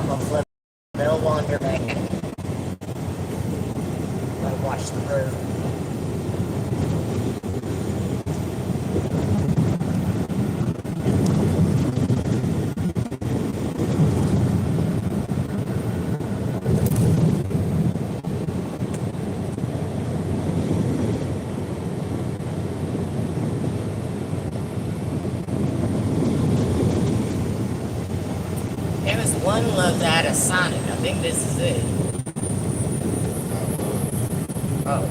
I'm gonna flip. They'll wander back. Gotta watch the road. There was one love that had a Sonic. I think this is it. Oh,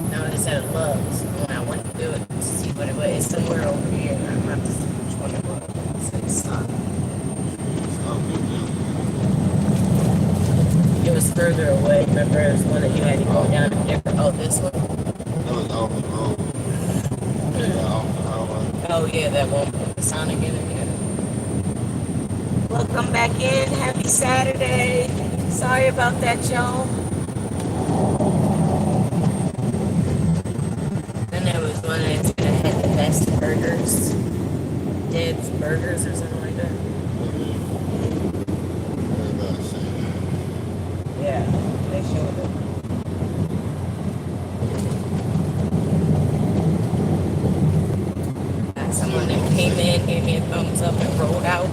no, it said Love's. When I went to do it to see what it was, it's somewhere over here. I'm gonna have to see which one it was. It said Sonic. It was further away. Remember, it was one that you had to go down a different. Oh, this one? That was off the road. Yeah, off the highway. Oh, yeah, that one with the Sonic in it. Yeah. Welcome back in. Happy Saturday. Sorry about that, y'all. Then there was one that had the best burgers. Dibs Burgers or something like that. Yeah, they showed it. Someone that came in, gave me a thumbs up and rolled out.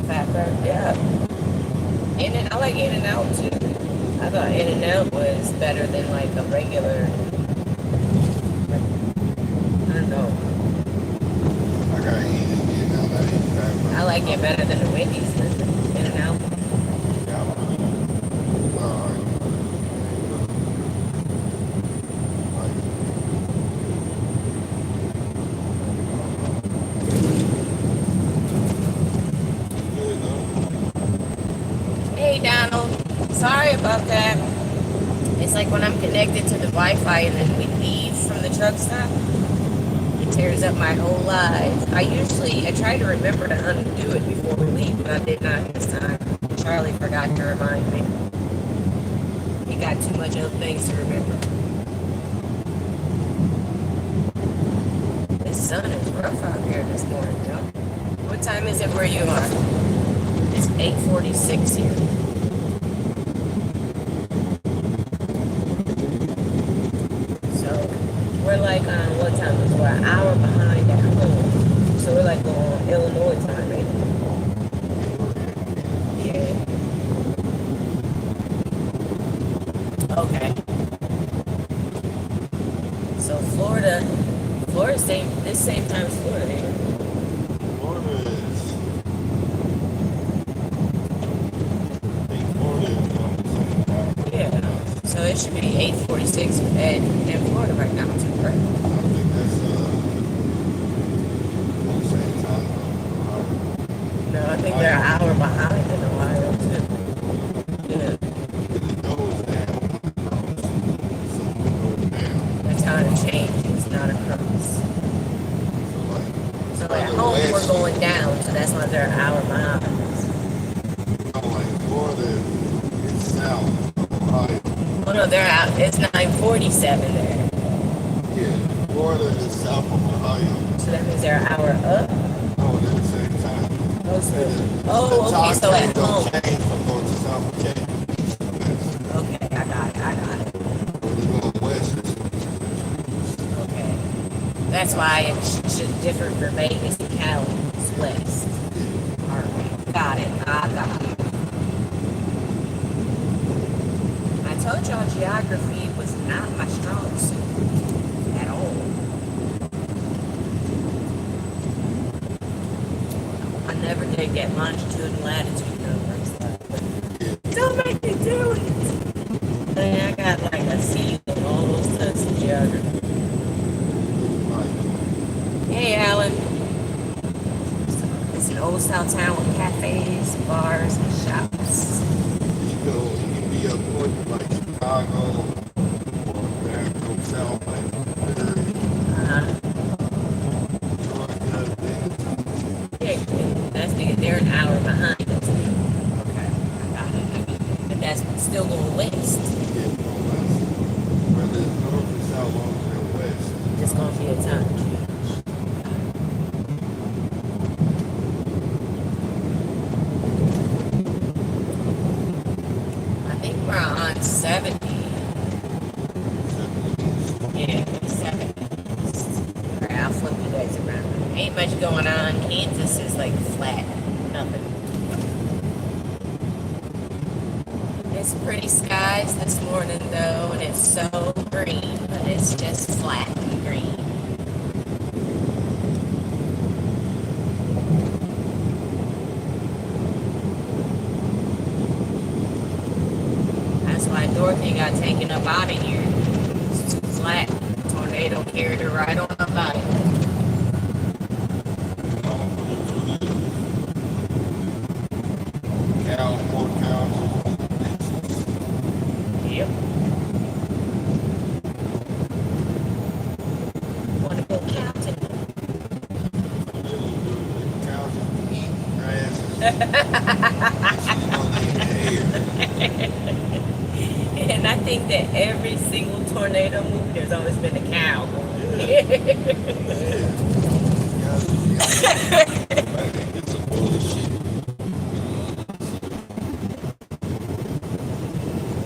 Fatberg, yeah. I like In-N-Out too. I thought In-N-Out was better than like a regular. I don't know. I like it better than the Wendy's In-N-Out. Hey Donald, sorry about that. It's like when I'm connected to the Wi-Fi and then we leave from the truck stop, it tears up my whole life. I try to remember to undo it before we leave, but I did not this time. Charlie forgot to remind me. He got too much other things to remember. The sun is rough out here this morning, yo. What time is it where you are? It's 8:46 here. So we're like on what time is it? We're an hour behind at home. So we're like on Illinois time, right? Yeah. Okay. So Florida's this same time as Florida, ain't it? Florida is. Yeah. So it should be 8:46 in Florida right now, too, right? I think that's same time. No, I think they're an hour behind in Ohio, too. Yeah. The time change is not across. So at home we're going down, so that's why they're an hour behind. Florida is south. Ohio. Oh no, they're out. It's 9:47 there. Yeah, Florida is south of Ohio. So that means they're an hour up. Oh, they're the same time. Oh, okay. So at home. Change from north to south. Okay, I got it. When you go west, Okay. That's why it's different for Vegas and Cali. It's west. Alright. Got it. I got it. I told y'all geography was not my strong suit at all. I never did get longitude and latitude numbers. Don't make me do it! And I got like a C on all those tests of geography. Hey, Alan. It's an old style town with cafes, bars, and shops. you can be up north like Chicago or there go south like Missouri. Yeah, that's they're an hour behind us. Okay, I got it. But that's still going west. Whether it's north or south, long as they're west. It's going to be a time change. 70. Yeah, 70. Alright, I'll flip you guys around. Ain't much going on. Kansas is like flat. Nothing. It's pretty skies this morning though, and it's so green, but it's just flat and green. That's why Dorothy got taken up out of here. It's too flat. Tornado carried her right on up out of here. Yep. Want to go counting? And I think that every single tornado movie, there's always been a cow.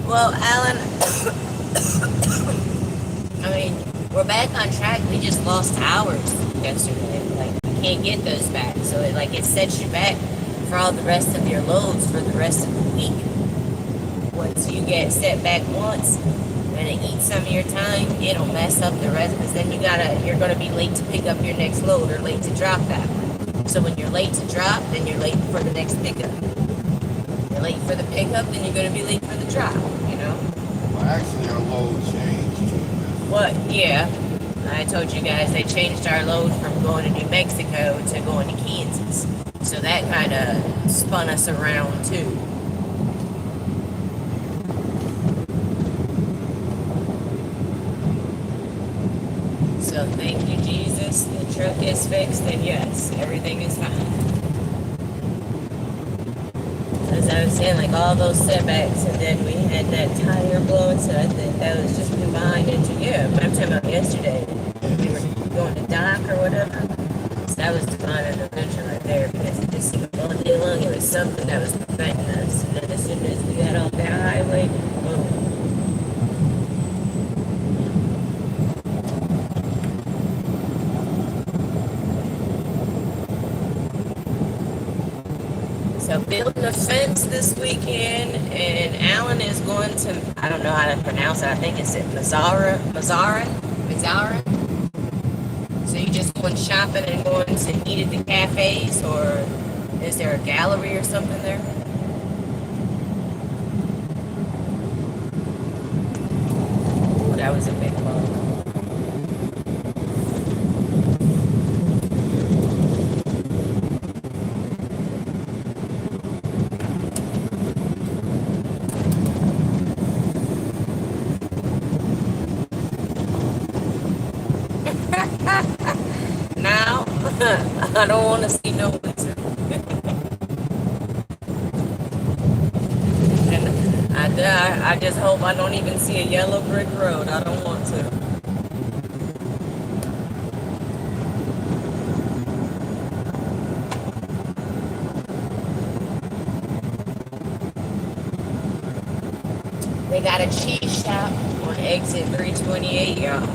Well, Alan, I mean, we're back on track. We just lost hours yesterday. Like, you can't get those back. So, it sets you back for all the rest of your loads for the rest of the week. Once you get set back once and it eats some of your time, it'll mess up the rest because then you're gonna be late to pick up your next load or late to drop that one. So when you're late to drop, then you're late for the next pickup. You're late for the pickup, then you're gonna be late for the drop, you know? Well, actually, our load changed. What? Yeah. I told you guys they changed our load from going to New Mexico to going to Kansas. So that kind of spun us around too. So thank you, Jesus. The truck is fixed, and yes, everything is fine. As I was saying, like all those setbacks, and then we had that tire blowing, so I think that was just combined into, I'm talking about yesterday. We were going to dock or whatever. So that was divine intervention right there, because it just seemed all day long, it was something that was preventing us. And then as soon as we got off that highway, boom. So building a fence this weekend, and Alan is going to, I don't know how to pronounce it, I think it's Mazzara? So you just going shopping and going to eat at the cafes, or is there a gallery or something there? Ooh, that was a big bug. Now, I don't want to see no winter. And I just hope I don't even see a yellow brick road. I don't want to. They got a cheese shop on exit 328, y'all.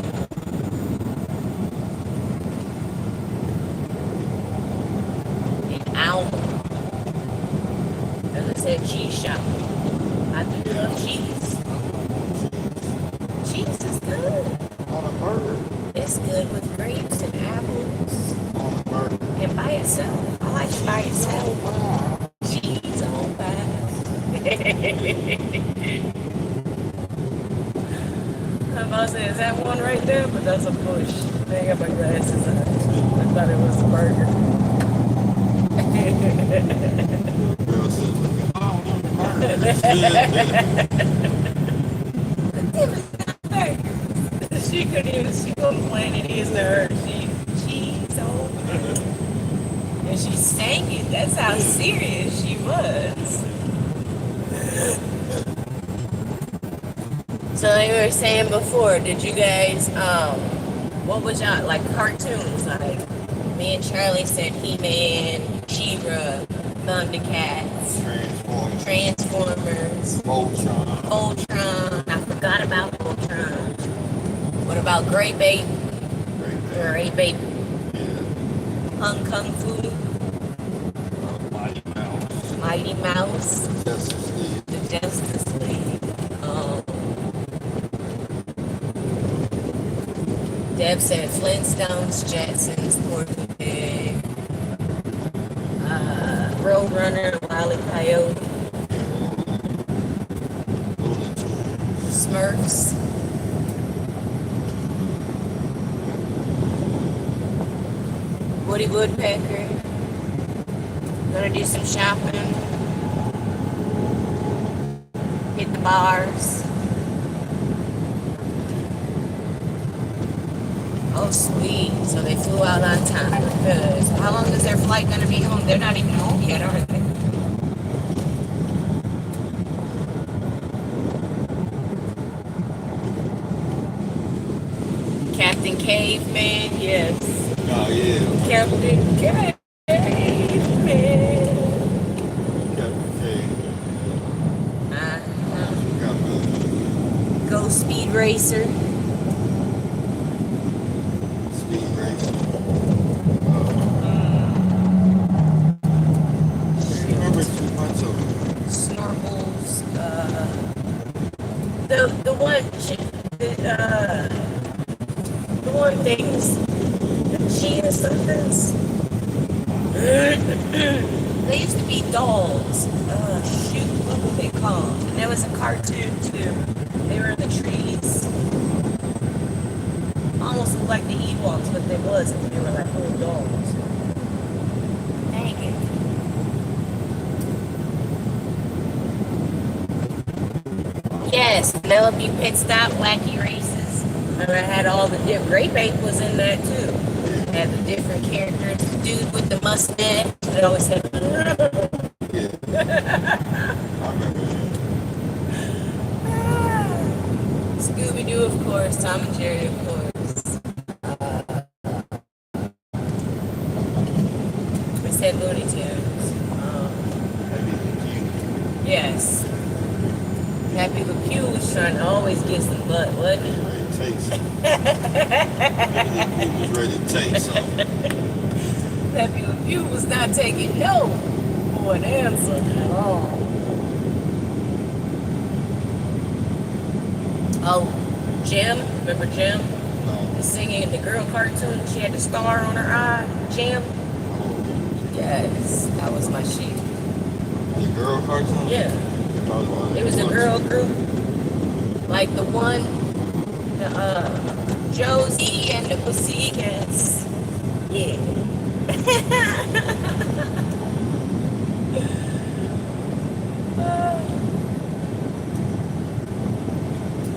As I said, cheese shop. I do love cheese. Cheese is good. On a burger. It's good with grapes and apples. On a burger. And by itself. I like it by itself. Cheese on pie. I'm about to say, is that one right there? But that's a bush. I got my glasses on. I thought it was a burger. She couldn't plan it is to her. She's over. And she sang it. That's how serious she was. So like we were saying before, did you guys, what was y'all, like cartoons? Like, me and Charlie said He-Man, She-Ra, Thundercats, Transformers. Transformers, Voltron. Ultron. I forgot about Ultron. What about Great Babe? Great Babe. Yeah. Hung Kung Fu. Mighty Mouse. Mighty Mouse. Justice League. The Justice League. Deb said Flintstones, Jetsons, Porky Pig, Roadrunner, Wile E. Coyote, Smurfs. Woody Woodpecker. Gonna do some shopping. Hit the bars. Oh, sweet. So they flew out on time. Because how long is their flight gonna be home? They're not even home yet, are they? Captain Caveman, yes. Oh, yeah. Captain Caveman. Captain K. Go Speed Racer. Speed Racer. Remember too much of it. Snorkels. The one the one things. Cheetah somethings. They used to be dolls. Shoot, what were they called? And there was a cartoon too. They were in the trees. Almost looked like the Ewoks, but they wasn't. They were like little dolls. Dang it. Yes, Penelope Pit Stop, Wacky Races. And I had all the different. Great Bake was in that too. Had the different characters. The dude with the mustache that always said. Yeah. I remember that. Scooby Doo, of course. Tom and Jerry, of course. We said Looney Tunes. Yes. Yes. Happy Le Pew was trying to always get some butt, wasn't he? Ready to take something. He was ready to take something. Happy Le Pew was not taking no for an answer at all. Oh, Jim, remember Jim? No. The singing in the girl cartoon, she had the star on her eye. Jim? Yes, that was my shit. The girl cartoon? Yeah. It was a girl group. Like the one, Josie and the Pussycats. Yeah.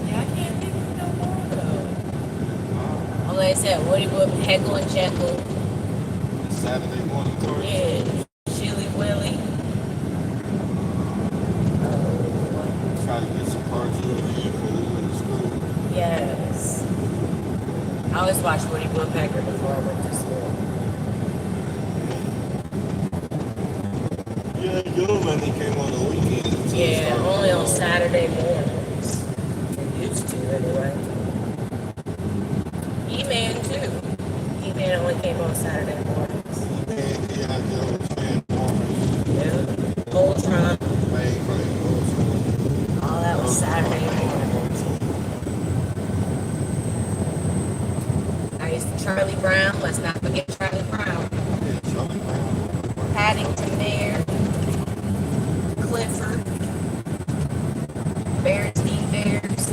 Yeah, I can't think of no more though. Like I said, Woody Wood, Heckle and Jekyll. The Saturday morning cartoon? Yeah, Chili Willy. Try to get some cartoons in before we went to school. Yes. I always watched Woody Woodpecker before I went to school. Yeah, good when they came on the weekends. Yeah, only on Saturday mornings. Used to, anyway. E-Man, too. E-Man only came on Saturday mornings. Yeah, I get on Transformers. Yeah. Voltron. Mainframe, Voltron. All that was Saturday mornings. I used to Charlie Brown. Let's not forget Charlie Brown. Yeah, Charlie Brown. Paddington Bear. Clifford. Bearstein Bears.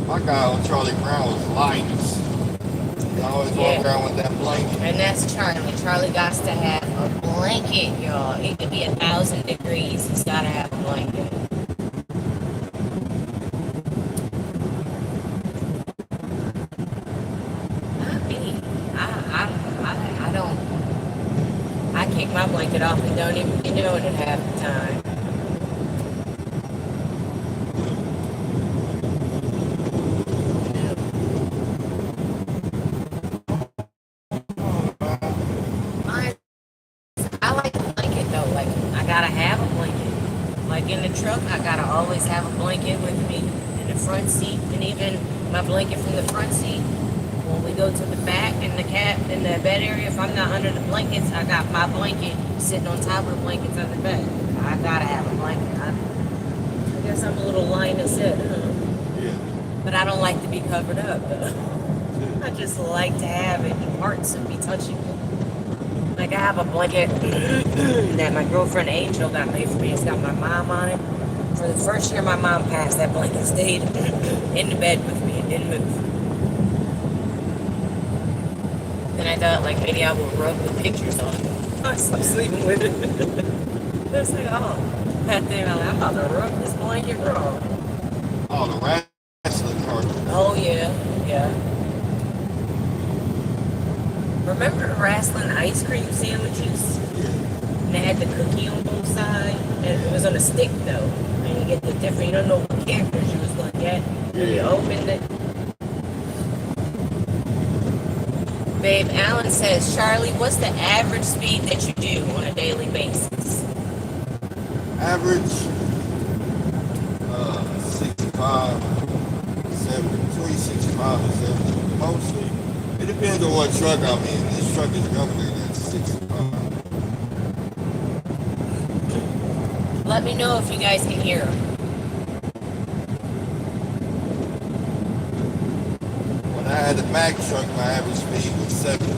My guy on Charlie Brown was Linus. He always walk around with that blanket. And that's Charlie. Charlie got to have a blanket, y'all. It could be 1,000 degrees. He's got to have a blanket. Not me. I don't. I kick my blanket off and don't even be doing it half the time. I like a blanket though. Like I gotta have a blanket. Like in the truck, I gotta always have a blanket with me in the front seat, and even my blanket from the front seat. When we go to the back in the bed area, if I'm not under the blankets, I got my blanket sitting on top of the blankets on the bed. I gotta have a blanket. I guess I'm a little Linus said, huh? Yeah. But I don't like to be covered up. I just like to have it in parts and be touching it. Like I have a blanket that my girlfriend Angel got made for me. It's got my mom on it. For the first year my mom passed, that blanket stayed in the bed with me and didn't move. Then I thought like maybe I would rub the pictures on it. I stopped sleeping with it. It's like, oh, that thing, I'm about to rub this blanket raw. Oh, the wrestling cartridge. Oh yeah, yeah. Remember the wrestling ice cream sandwiches? Yeah. And they had the cookie on both sides. And it was on a stick though. And you get the different, you don't know what characters you was going to get. And you opened it. Babe, Alan says, Charlie, what's the average speed that you do on a daily basis? Average, 65, 70, between 65 and 70. Mostly, it depends on what truck I'm in. This truck is coming in at 65. Let me know if you guys can hear him. When I had the Mack truck, my average speed was 70.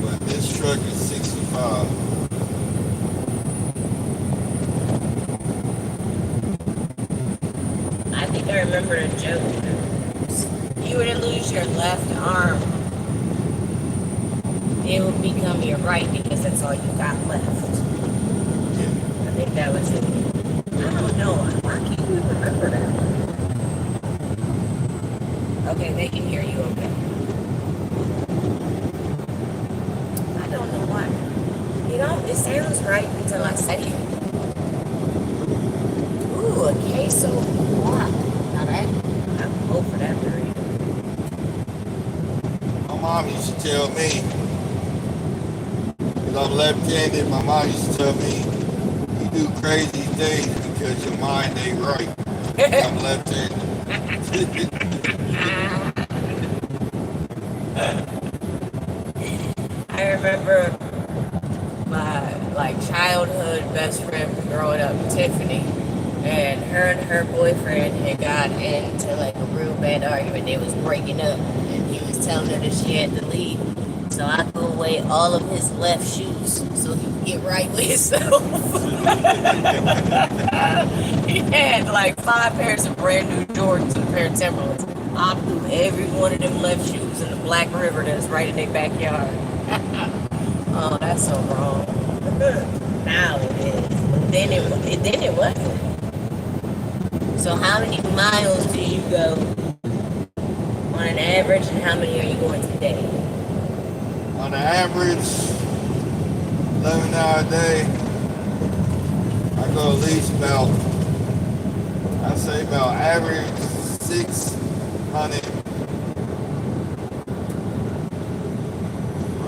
But this truck is 65. I think I remember the joke. You were to lose your left arm, it would become your right because that's all you got left. Yeah. I think that was it. I don't know. Why can't you remember that? Okay, they can hear you okay. I don't know why. You know, it sounds right until I say it. Ooh, a queso block. Now that, I'm over that burrito. My mom used to tell me, because I'm left-handed, my mom used to tell me, you do crazy things because your mind ain't right. I'm left-handed. I remember my childhood best friend growing up, Tiffany, and her boyfriend had got into like a real bad argument. They was breaking up, and he was telling her that she had to leave. So I threw away all of his left shoes so he could get right with himself. He had like 5 pairs of brand new Jordans and a pair of Timberlands. I threw every one of them left shoes in the Black River that's right in their backyard. Oh, that's so wrong. Now it is. Then it wasn't. So how many miles do you go on an average, and how many are you going today? On the average, 11 hour a day, I go at least about, I'd say about average 600,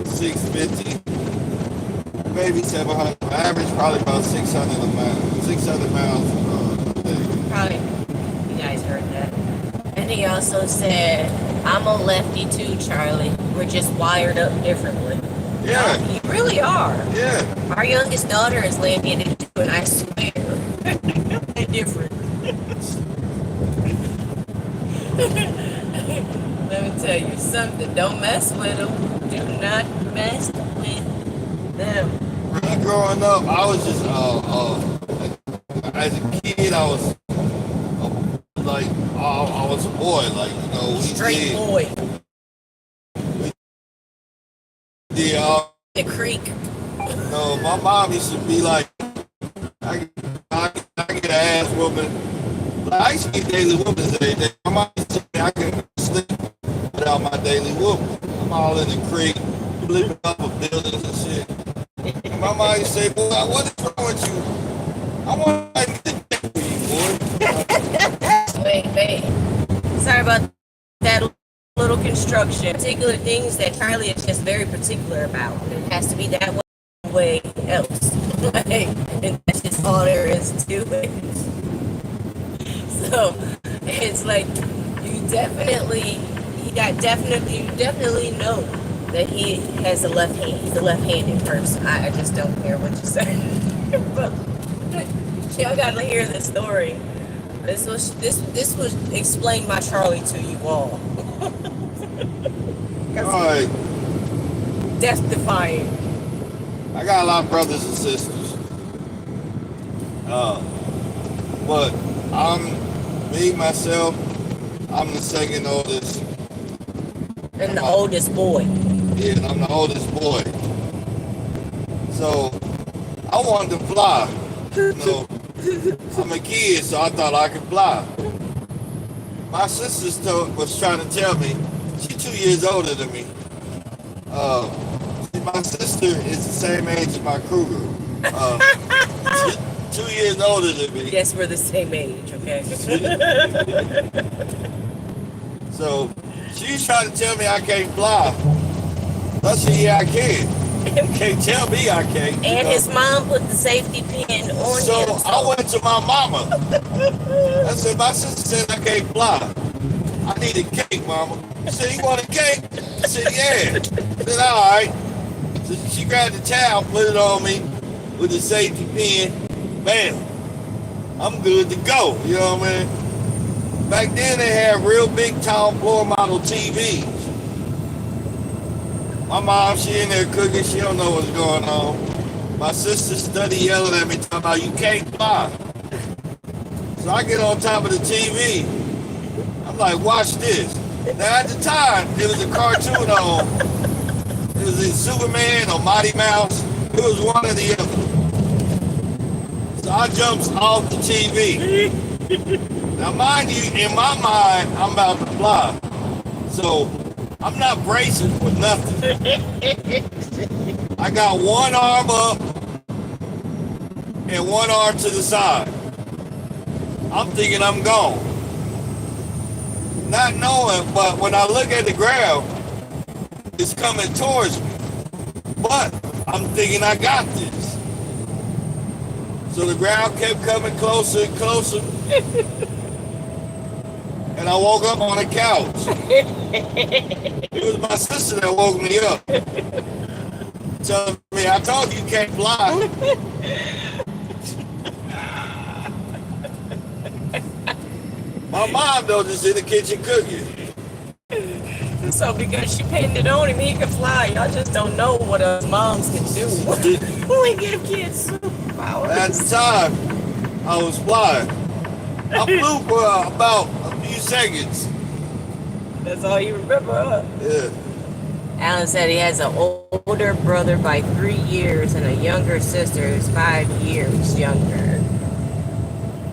650, maybe 700. Average probably about 600 a mile, 600 miles a day. Probably, you guys heard that. And he also said, I'm a lefty too, Charlie. We're just wired up differently. Yeah. You really are. Yeah. Our youngest daughter is left-handed too, and I swear, they're different. Let me tell you something. Don't mess with them. Do not mess with them. Really growing up, I was just, as a kid, I was like, I was a boy, like, you know, we Straight boy. did The creek. you know, my mom used to be like, I get an ass woman. I used to get daily whoopings every day. My mom used to say I can sleep without my daily whooping. I'm all in the creek, living up of buildings and shit. And my mom used to say, boy, what is wrong with you? want to get the check for you, boy. Wait. Sorry about that little construction. Particular things that Charlie is just very particular about. It has to be that way else. And that's just all there is to it. So it's like you definitely know that he has a left hand. He's a left-handed person. I just don't care what you say. But y'all gotta hear the story. This was explain my Charlie to you all. All right. Death defying. I got a lot of brothers and sisters. But myself, I'm the second oldest. And the oldest boy. Yeah, and I'm the oldest boy. So I wanted to fly. You know, I'm a kid, so I thought I could fly. My sister was trying to tell me, she's 2 years older than me. My sister is the same age as my Kruger. 2 years older than me. Yes, we're the same age, okay? So she's trying to tell me I can't fly. I said, yeah, I can. You can't tell me I can't. And his mom put the safety pin on him. So I went to my mama. I said, my sister said I can't fly. I need a cake, mama. She said, you want a cake? I said, yeah. I said, all right. So she grabbed the towel, put it on me with the safety pin. Bam. I'm good to go. You know what I mean? Back then they had real big town floor model TVs. My mom, she in there cooking. She don't know what's going on. My sister study yelling at me, talking about you can't fly. So I get on top of the TV. I'm like, watch this. Now at the time, there was a cartoon on. It was either Superman or Mighty Mouse. It was one or the other. So I jumps off the TV. Now mind you, in my mind, I'm about to fly. So I'm not bracing for nothing. I got one arm up and one arm to the side. I'm thinking I'm gone. Not knowing, but when I look at the ground, it's coming towards me. But I'm thinking I got this. So the ground kept coming closer and closer. And I woke up on the couch. It was my sister that woke me up. Telling me, I told you can't fly. My mom though just in the kitchen cooking. So because she pinned it on him, he can fly. Y'all just don't know what us moms can do. We give kids superpowers. At the time, I was flying. I flew for about a few seconds. That's all you remember, huh? Yeah. Alan said he has an older brother by 3 years and a younger sister who's 5 years younger.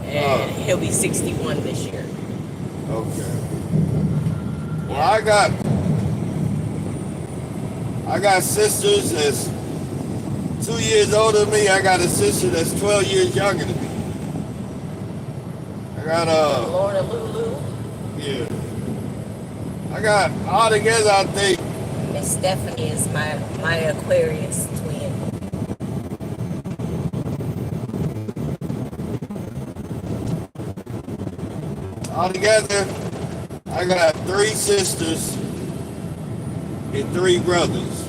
And he'll be 61 this year. Okay. Well, I got sisters that's 2 years older than me. I got a sister that's 12 years younger than me. I got Lorna Lulu. Yeah. I got all together, I think. Miss Stephanie is my Aquarius twin. All together, I got 3 sisters and 3 brothers.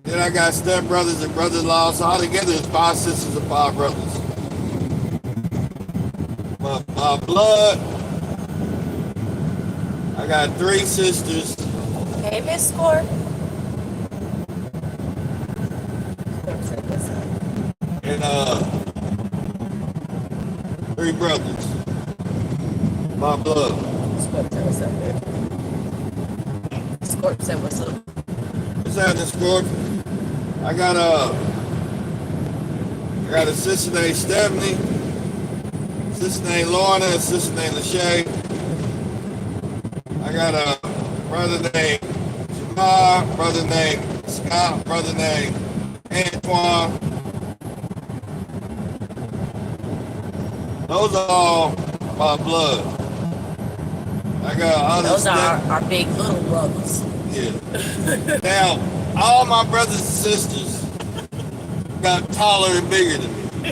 Then I got stepbrothers and brother-in-law. So all together, it's 5 sisters and 5 brothers. My blood, I got 3 sisters. Hey, Miss Score. And 3 brothers. My blood. Scorp said what's up, man. Scorp said what's up. What's happening, Scorp? I got a sister named Stephanie, sister named Lorna, a sister named Lachey. I got a brother named Jamar, brother named Scott, brother named Antoine. Those are all my blood. I got other Those are step. our big little brothers. Yeah. Now, all my brothers and sisters got taller and bigger than me.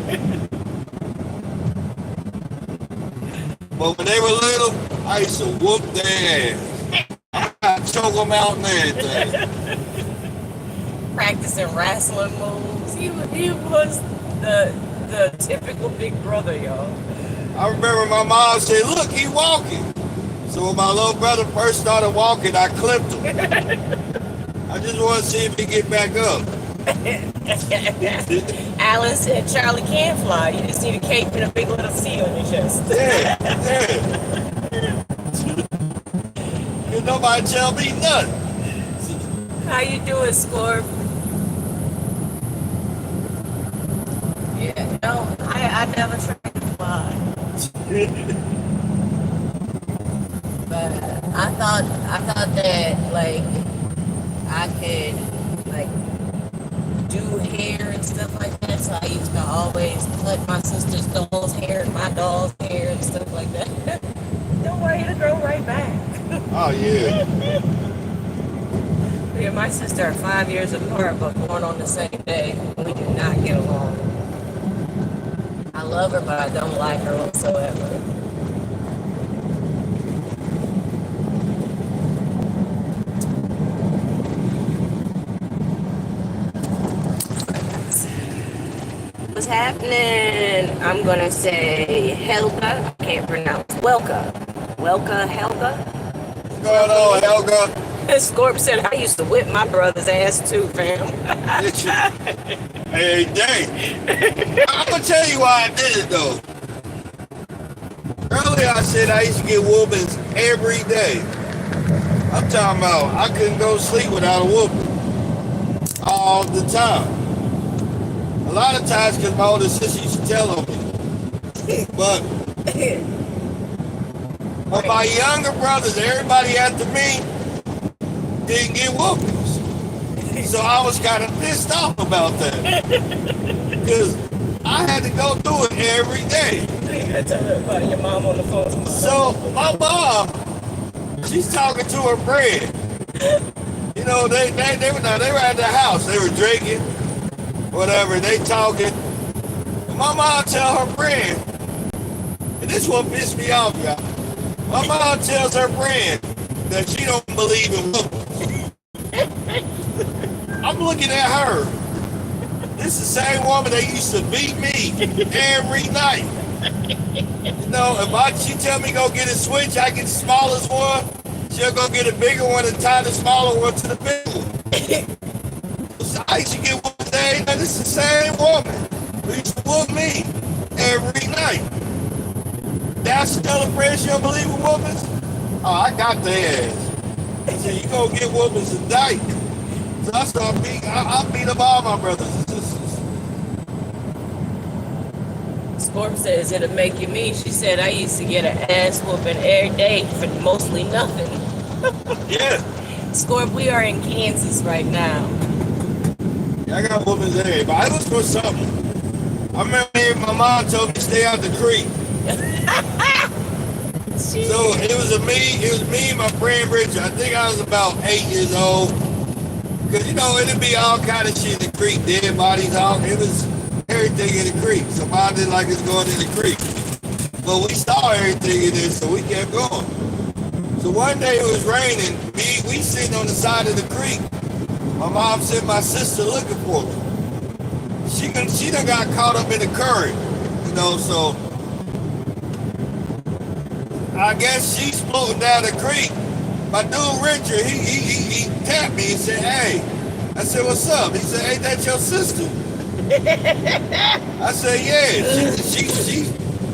But when they were little, I used to whoop their ass. I choke them out and everything. Practicing wrestling moves. He was the typical big brother, y'all. I remember my mom said, "Look, he walking." So when my little brother first started walking, I clipped him. I just want to see if he get back up. Alan said Charlie can fly. You just need a cape and a big little C on your chest. Yeah. Cause nobody tell me nothing. How you doing, Scorp? Yeah, no, I never tried to fly. But I thought that like I could like do hair and stuff like that. So I used to always cut my sister's doll's hair and my doll's hair and stuff like that. Don't worry, it'll grow right back. Oh yeah. Me and my sister are 5 years apart, but born on the same day. We do not get along. I love her, but I don't like her whatsoever. What's happening? I'm gonna say Helga. I can't pronounce. Welcome, Helga. What's going on, Helga? Scorp said I used to whip my brother's ass too, fam. Hey, dang. I'm gonna tell you why I did it though. Earlier I said I used to get whoopings every day. I'm talking about I couldn't go to sleep without a whooping. All the time. A lot of times because my older sister used to tell on me. But my younger brothers, everybody after me, didn't get whoopings. So I was kind of pissed off about that. Because I had to go through it every day. You gotta tell her about your mom on the phone. So my mom, she's talking to her friend. You know, they were at the house. They were drinking, whatever. They talking. And my mom tell her friend, and this one pissed me off, y'all. My mom tells her friend that she don't believe in whoopings. I'm looking at her. This is the same woman that used to beat me every night. You know, if she tell me go get a switch, I get the smallest one. She'll go get a bigger one and tie the smaller one to the big one. So I used to get whooped every night. This is the same woman who used to whoop me every night. Now she tell her friend she don't believe in whoopings? Oh, I got their ass. I said, you gonna get whoopings tonight. So I start beating, I beat up all my brothers and sisters. Scorp says it'll make you mean. She said I used to get an ass whooping every day for mostly nothing. Yeah. Scorp, we are in Kansas right now. Yeah, I got whoopings every day, but I was for something. I remember my mom told me to stay out the creek. So it was me and my friend Richard. I think I was about 8 years old. Cause you know, it'd be all kind of shit in the creek, dead bodies, it was everything in the creek. So mom didn't like us going in the creek. But we saw everything in there, so we kept going. So one day it was raining, we sitting on the side of the creek. My mom sent my sister looking for me. She done got caught up in the current, you know, so I guess she's floating down the creek. My dude Richard, he tapped me and said, hey. I said, what's up? He said, ain't that your sister? I said, yeah. She's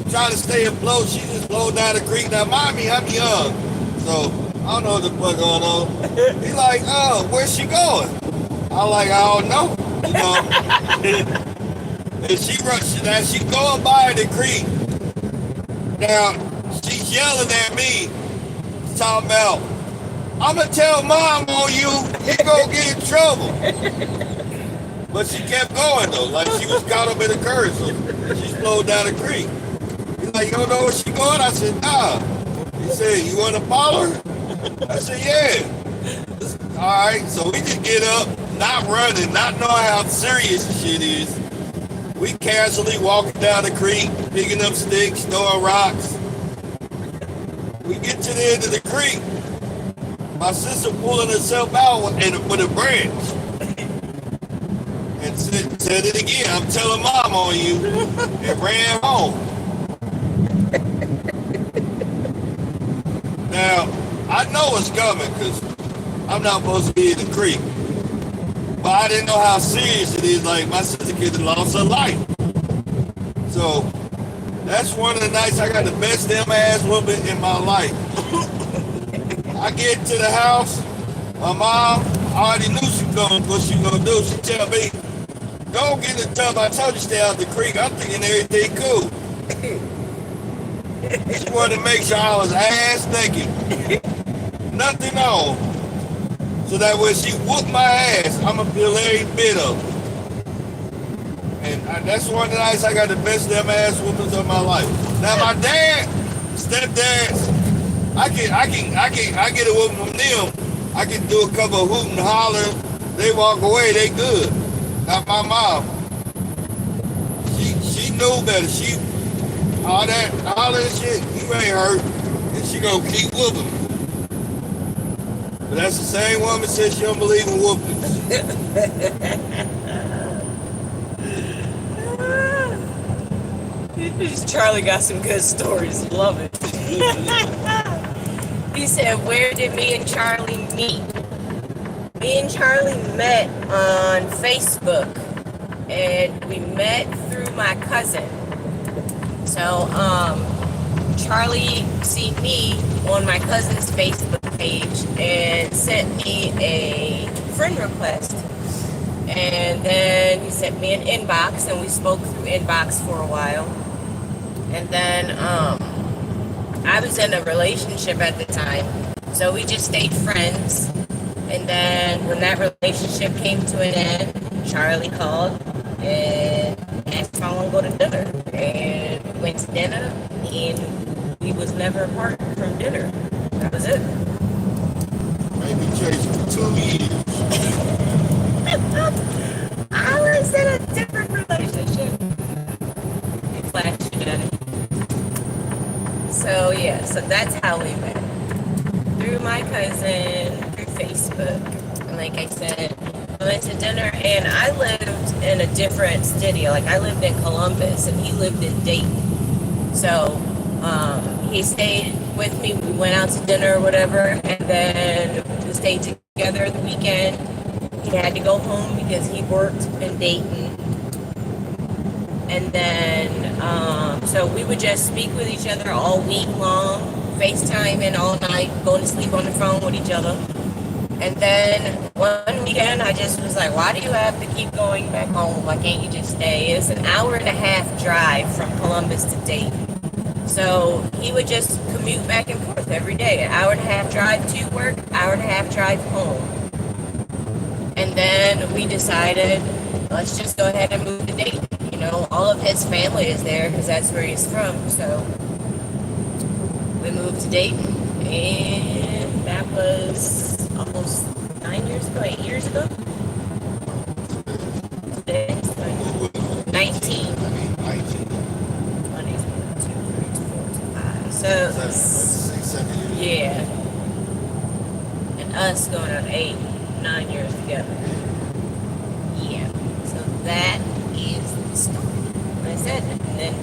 trying to stay afloat. She just floating down the creek. Now, mind me, I'm young. So, I don't know what the fuck going on. He like, oh, where's she going? I'm like, I don't know. You know? And she's going by the creek. Now, she's yelling at me, talking about, I'm gonna tell mom on you, you gonna get in trouble. But she kept going though, like she was caught up in a current, so she slowed down the creek. He like, you don't know where she going? I said, nah. He said, you want to follow her? I said, yeah. All right, so we just get up, not running, not knowing how serious the shit is. We casually walking down the creek, picking up sticks, throwing rocks. We get to the end of the creek. My sister pulling herself out with a branch. And said it again, I'm telling mom on you, and ran home. Now, I know it's coming because I'm not supposed to be in the creek. But I didn't know how serious it is. Like, my sister could have lost her life. So, that's one of the nights I got the best damn ass whooping in my life. I get to the house, my mom already knew she was going, what she was going to do. She tell me, go get in the tub. I told you stay out the creek. I'm thinking everything cool. She wanted to make sure I was ass naked. Nothing on. So that when she whooped my ass, I'm going to feel every bit of it. And that's one of the nights I got the best damn ass whoopings of my life. Now my dad, stepdads, I get a whooping from them. I can do a couple of hooting and hollering. They walk away, they good. Not my mom. She knew better. She all that shit, you ain't hurt. And she gonna keep whooping. But that's the same woman said she don't believe in whoopings. Charlie got some good stories. Love it. He said, where did me and Charlie meet? Me and Charlie met on Facebook, and we met through my cousin. So, Charlie seen me on my cousin's Facebook page and sent me a friend request. And then he sent me an inbox, and we spoke through inbox for a while. And then, I was in a relationship at the time, so we just stayed friends. And then when that relationship came to an end, Charlie called and asked if I want to go to dinner. And we went to dinner, and we was never apart from dinner. That was it. Maybe chased for 2 years. I was in a different relationship. It flashed at it. So yeah, so that's how we met. Through my cousin, through Facebook. And like I said, we went to dinner, and I lived in a different city. Like, I lived in Columbus, and he lived in Dayton. So he stayed with me. We went out to dinner or whatever, and then we stayed together the weekend. He had to go home because he worked in Dayton. And then, so we would just speak with each other all week long, FaceTiming all night, going to sleep on the phone with each other. And then one weekend, I just was like, why do you have to keep going back home? Why can't you just stay? It's an hour-and-a-half drive from Columbus to Dayton. So he would just commute back and forth every day, an hour-and-a-half drive to work, hour-and-a-half drive home. And then we decided, let's just go ahead and move to Dayton. You know, all of his family is there because that's where he's from. So we moved to Dayton, and that was almost 9 years ago, 8 years ago. Today, 19. 20, 22, 5. So, 7 years. yeah. And us going on 8, 9 years together. Yeah. So that is the story. Like I said, and then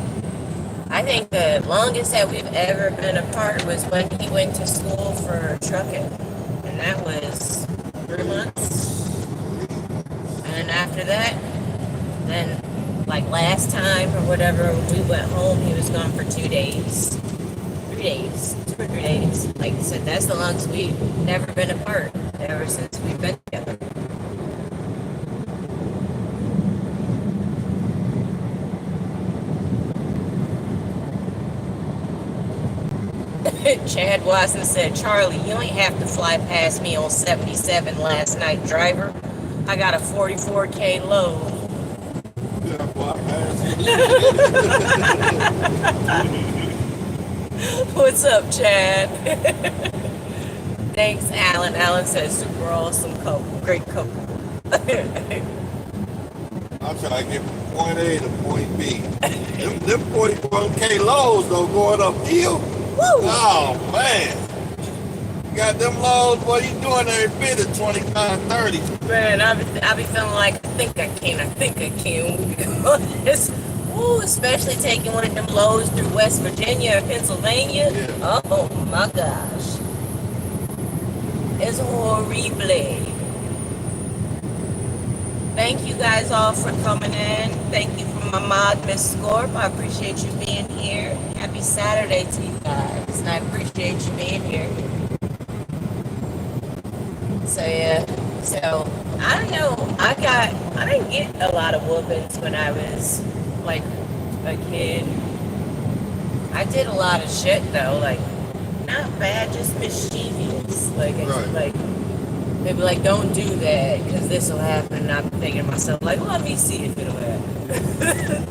I think the longest that we've ever been apart was when he went to school for trucking. And that was 3 months. And after that, then like last time or whatever, we went home, he was gone for 2 days. 3 days. 2 or 3 days. Like I said, that's the longest we've never been apart ever since we've been together. Chad Watson said, Charlie, you ain't have to fly past me on 77 last night, driver. I got a 44K load. Yeah, well, I What's up, Chad? Thanks, Alan. Alan says super awesome couple. Great couple. I'm trying to get from point A to point B. Them 41K lows though going uphill. Woo! Oh man. You got them lows, boy, you doing every bit of 25, 30. Man, I be feeling like I think I can. Ooh, especially taking one of them lows through West Virginia or Pennsylvania. Yeah. Oh my gosh. It's horrible. Thank you guys all for coming in. Thank you for my mod, Miss Scorp. I appreciate you being here. Happy Saturday to you guys. And I appreciate you being here. So yeah. So I don't know. I didn't get a lot of whoopings when I was like a kid. I did a lot of shit though, like not bad, just mischievous. Like Right. like they'd be like, don't do that because this will happen. And I'm thinking to myself, like, well, let me see if it'll happen.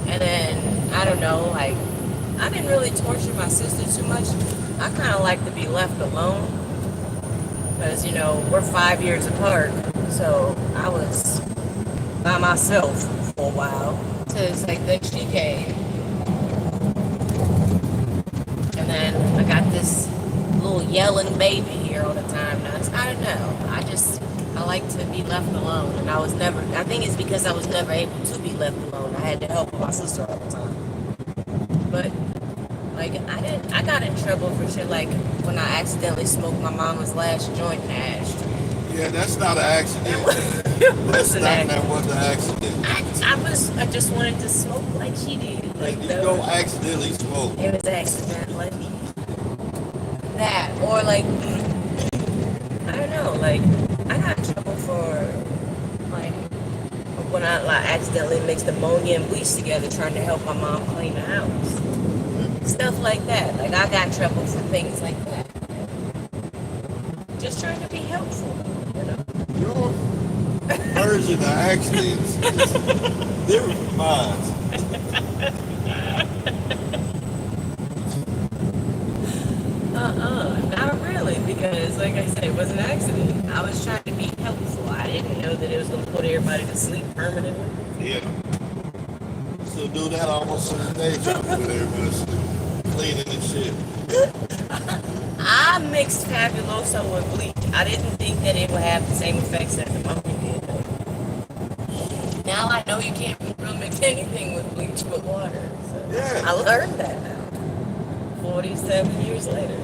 And then, I don't know, like, I didn't really torture my sister too much. I kind of like to be left alone. Because, you know, we're 5 years apart. So I was by myself for a while. So it's like, then she came. And then I got this little yelling baby here all the time. Now, I don't know. I like to be left alone. And I think it's because I was never able to be left alone. I had to help my sister all the time. But, like, I got in trouble for shit like when I accidentally smoked my mama's last joint in the ashtray. Yeah, that's not an accident. That's That was an accident. I just wanted to smoke like she did. Like You don't accidentally smoke. It was accidentally. That, or like, I don't know, like, I got in trouble for, like, when I like, accidentally mixed ammonia and bleach together trying to help my mom clean the house. Stuff like that. Like, I got in trouble for things like that. Just trying to be helpful, you know? Your version of accidents is different from mine. Not really, because like I said, it was an accident. I was trying to be helpful. I didn't know that it was going to put everybody to sleep permanently. Yeah. Still do that almost to the day, trying to put everybody to sleep. Cleaning and shit. I mixed Fabuloso with bleach. I didn't think that it would have the same effects that the monkey did. Now I know you can't really mix anything with bleach but water. So Yeah. I learned that now. 47 years later.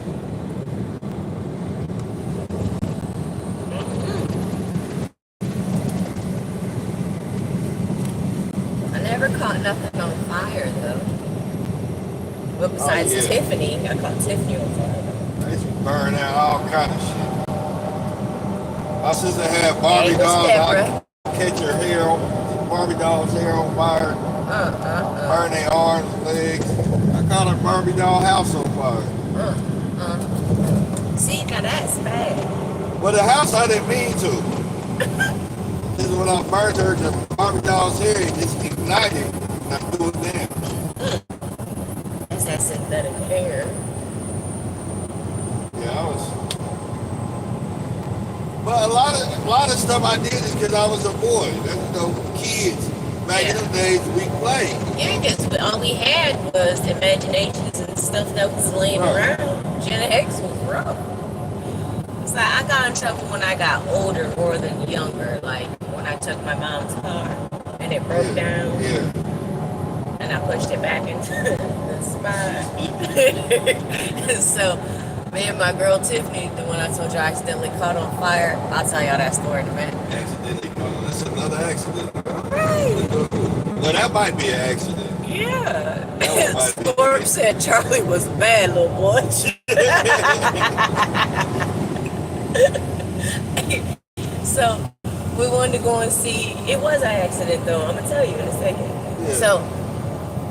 I never caught nothing on fire though. But besides Tiffany, I caught Tiffany on fire. I used to burn out all kind of shit. My sister had Barbie dolls. Deborah. I'd catch her hair on Barbie doll's hair on fire. Burn their arms and legs. I caught her Barbie doll house on fire. See, now that's bad. But the house I didn't mean to. This is when I burned her, the Barbie doll's hair, it just ignited. And I threw it down. That's that synthetic hair. Yeah, I was. But a lot of stuff I did is because I was a boy. Kids back in the days we played. Yeah, because all we had was imaginations and stuff that was laying around. Gen X was rough. So I got in trouble when I got older more than younger. Like when I took my mom's car and it broke down. Yeah. And I pushed it back into the spot. So me and my girl Tiffany, the one I told you I accidentally caught on fire, I'll tell y'all that story in a minute. Accidentally caught. That's another accident. Right. Well, that might be an accident. Yeah. Storm said Charlie was a bad little boy. So we wanted to go and see. It was an accident though. I'm gonna tell you in a second. Yeah. So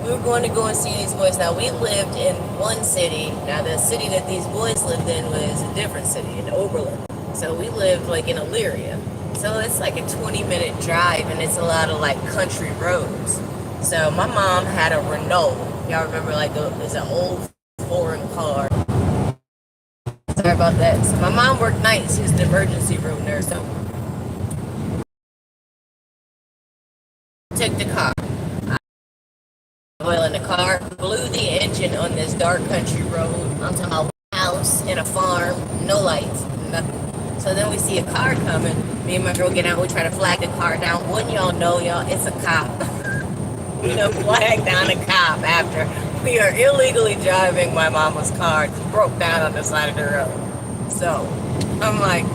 we were going to go and see these boys. Now we lived in one city. Now the city that these boys lived in was a different city in Oberlin. So we lived like in Elyria. So it's like a 20-minute drive, and it's a lot of like country roads. So my mom had a Renault. Y'all remember like it's an old foreign car. Sorry about that. So my mom worked nights. She was an emergency room nurse. So took the car. Oil in the car, blew the engine on this dark country road. I'm talking about a house and a farm, no lights, nothing. So then we see a car coming. Me and my girl get out. We try to flag the car down. Wouldn't y'all know, y'all? It's a cop. Flag down a cop after we are illegally driving my mama's car. It broke down on the side of the road. So I'm like,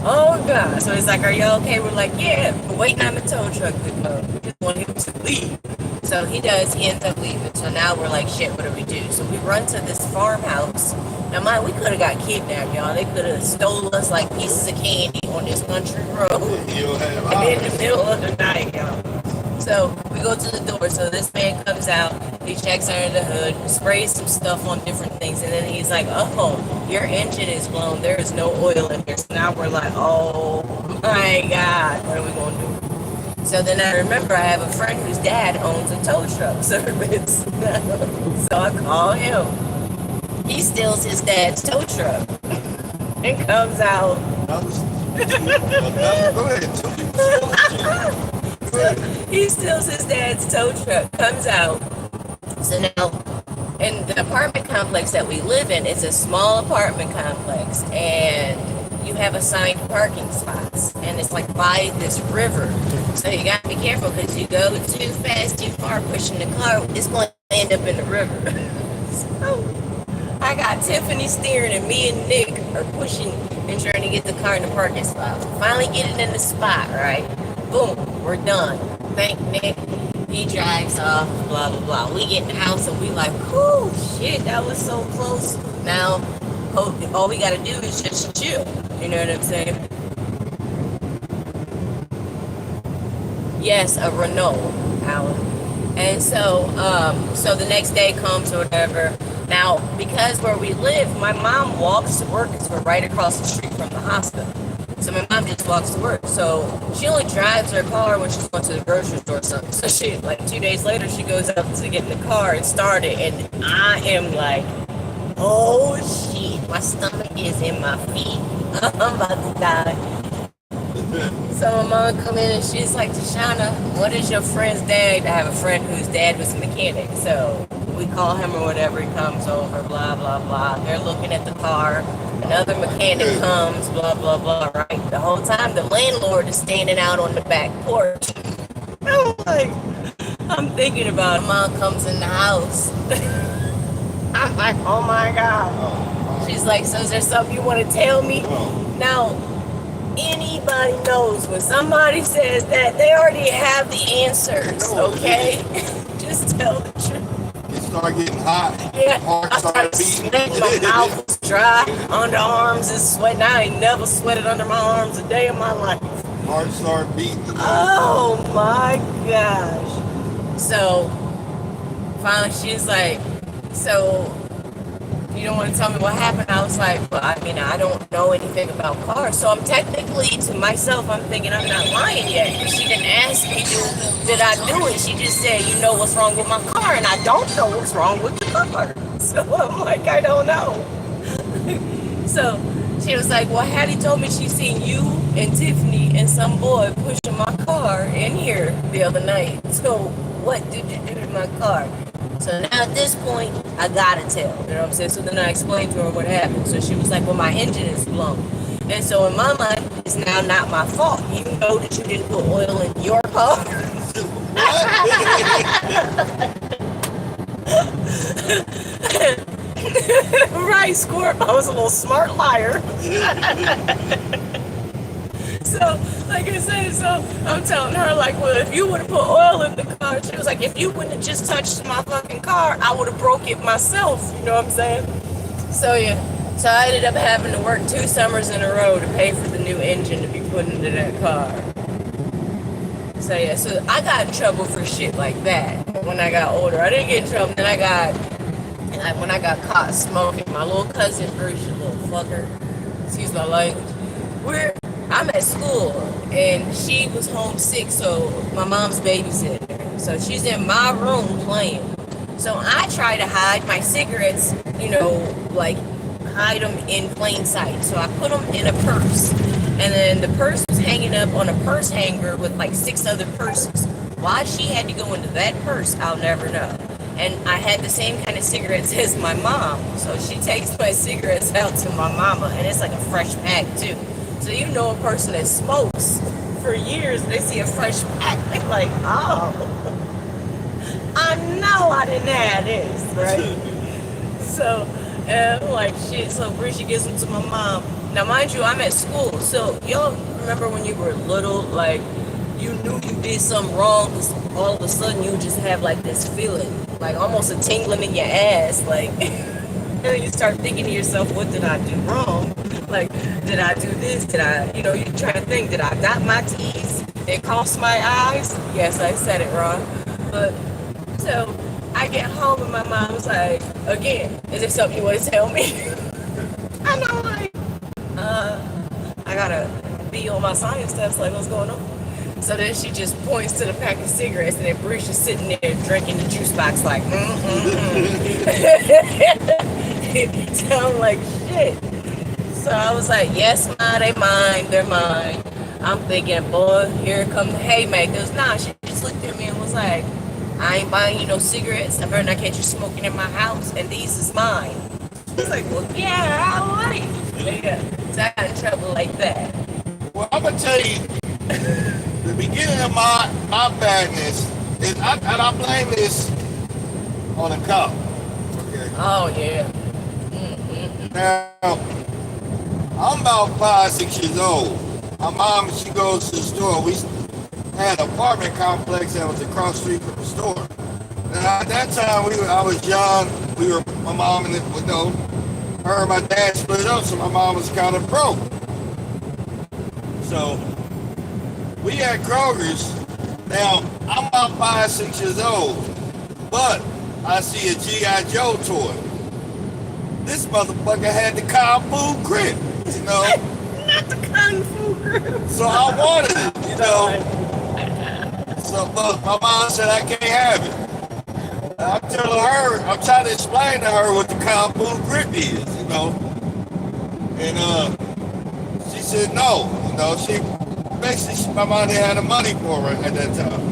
oh God. So he's like, are you okay? We're like, yeah. We're waiting on the tow truck to come. We just want him to leave. So he does. He ends up leaving. So now we're like, shit, what do we do? So we run to this farmhouse. Now, mind, we could have got kidnapped, y'all. They could have stole us like pieces of candy on this country road in the middle of the night, y'all. So we go to the door. So this man comes out. He checks under the hood, sprays some stuff on different things, and then he's like, "Oh, your engine is blown. There is no oil in here." So now we're like, "Oh my God, what are we gonna do?" So then I remember I have a friend whose dad owns a tow truck service. So I call him. He steals his dad's tow truck and comes out. He steals his dad's tow truck, comes out. So now, in the apartment complex that we live in, it's a small apartment complex, and you have assigned parking spots, and it's like by this river. So you gotta be careful because you go too fast, too far, pushing the car, it's going to end up in the river. So I got Tiffany steering, and me and Nick are pushing and trying to get the car in the parking spot. Finally get it in the spot, right? Boom, we're done. Thank Nick. He drives off, blah, blah, blah. We get in the house and we like, oh, shit, that was so close. Now, all we got to do is just chill. You know what I'm saying? Yes, a Renault, Alan. And so the next day comes or whatever. Now, because where we live, my mom walks to work because we're right across the street from the hospital. So my mom just walks to work. So she only drives her car when she's going to the grocery store or something. So she, like 2 days later, she goes up to get in the car and start it. And I am like, oh shit, my stomach is in my feet. I'm about to die. So my mom come in and she's like, Tashanna, what is your friend's dad? I have a friend whose dad was a mechanic. So we call him or whatever, he comes over, blah, blah, blah. They're looking at the car. Another mechanic comes, blah, blah, blah, right? The whole time the landlord is standing out on the back porch. I'm like, I'm thinking about it. Mom comes in the house. I'm like, oh my God. She's like, so is there something you want to tell me? Now, anybody knows when somebody says that, they already have the answers, okay? Just tell the truth. It started getting hot. Yeah, Heart I started sweating. My mouth was dry. Underarms is sweating. I ain't never sweated under my arms a day in my life. Heart started beating. Oh my gosh. So finally she's like, so you don't want to tell me what happened? I was like, well, I mean, I don't know anything about cars. So I'm technically, to myself, I'm thinking I'm not lying yet. Because she didn't ask me, did I do it? She just said, you know what's wrong with my car. And I don't know what's wrong with the car. So I'm like, I don't know. So she was like, well, Hattie told me she seen you and Tiffany and some boy pushing my car in here the other night. So what did you do to my car? So now at this point, I gotta tell, you know what I'm saying? So then I explained to her what happened. So she was like, well, my engine is blown. And so in my mind, it's now not my fault. You know that you didn't put oil in your car. Right, Scorp. I was a little smart liar. So, like I said, so I'm telling her, like, well, if you would have put oil in the car, she was like, if you wouldn't have just touched my fucking car, I would have broke it myself. You know what I'm saying? So, yeah. So I ended up having to work 2 summers in a row to pay for the new engine to be put into that car. So, yeah. So I got in trouble for shit like that when I got older. I didn't get in trouble. Then when I got caught smoking, my little cousin, Bruce, you little fucker, excuse my language, I'm at school, and she was homesick, so my mom's babysitting her. So she's in my room playing. So I try to hide my cigarettes, like hide them in plain sight. So I put them in a purse. And then the purse was hanging up on a purse hanger with like 6 other purses. Why she had to go into that purse, I'll never know. And I had the same kind of cigarettes as my mom. So she takes my cigarettes out to my mama, and it's like a fresh pack too. So you know a person that smokes for years, they see a fresh pack, they're like, oh, I know I didn't have this, right? So, like, shit, so Brisha gives them to my mom. Now, mind you, I'm at school, so y'all remember when you were little, like, you knew you did something wrong, because all of a sudden you just have, like, this feeling, like, almost a tingling in your ass, like, and then you start thinking to yourself, what did I do wrong? Like, did I do this? Did I, you try to think, did I dot my T's and cross my I's? Yes, I said it wrong. But, so, I get home and my mom's like, again, is there something you want to tell me? And I'm like, I gotta be on my science steps, like, what's going on? So then she just points to the pack of cigarettes, and then Brisha's sitting there drinking the juice box like, So I'm like, shit. So I was like, yes, ma, they mine, they're mine. I'm thinking, boy, here come the haymakers. Nah, she just looked at me and was like, I ain't buying you no cigarettes. I better not catch you smoking in my house, and these is mine. I was like, well, yeah, I like it. Yeah. So I got in trouble like that. Well, I'm gonna tell you, the beginning of my badness is, and I blame this on a cop. Okay. Oh yeah. Now, I'm about 5, 6 years old. My mom, she goes to the store. We had an apartment complex that was across the street from the store. Now, at that time, I was young. My mom and her and my dad split up, so my mom was kind of broke. So, we had Kroger's. Now, I'm about 5, 6 years old, but I see a G.I. Joe toy. This motherfucker had the Kung Fu grip, Not the Kung Fu grip. So I wanted it, So, but my mom said I can't have it. I'm trying to explain to her what the Kung Fu grip is, And she said no, she basically, my mom didn't have the money for her at that time.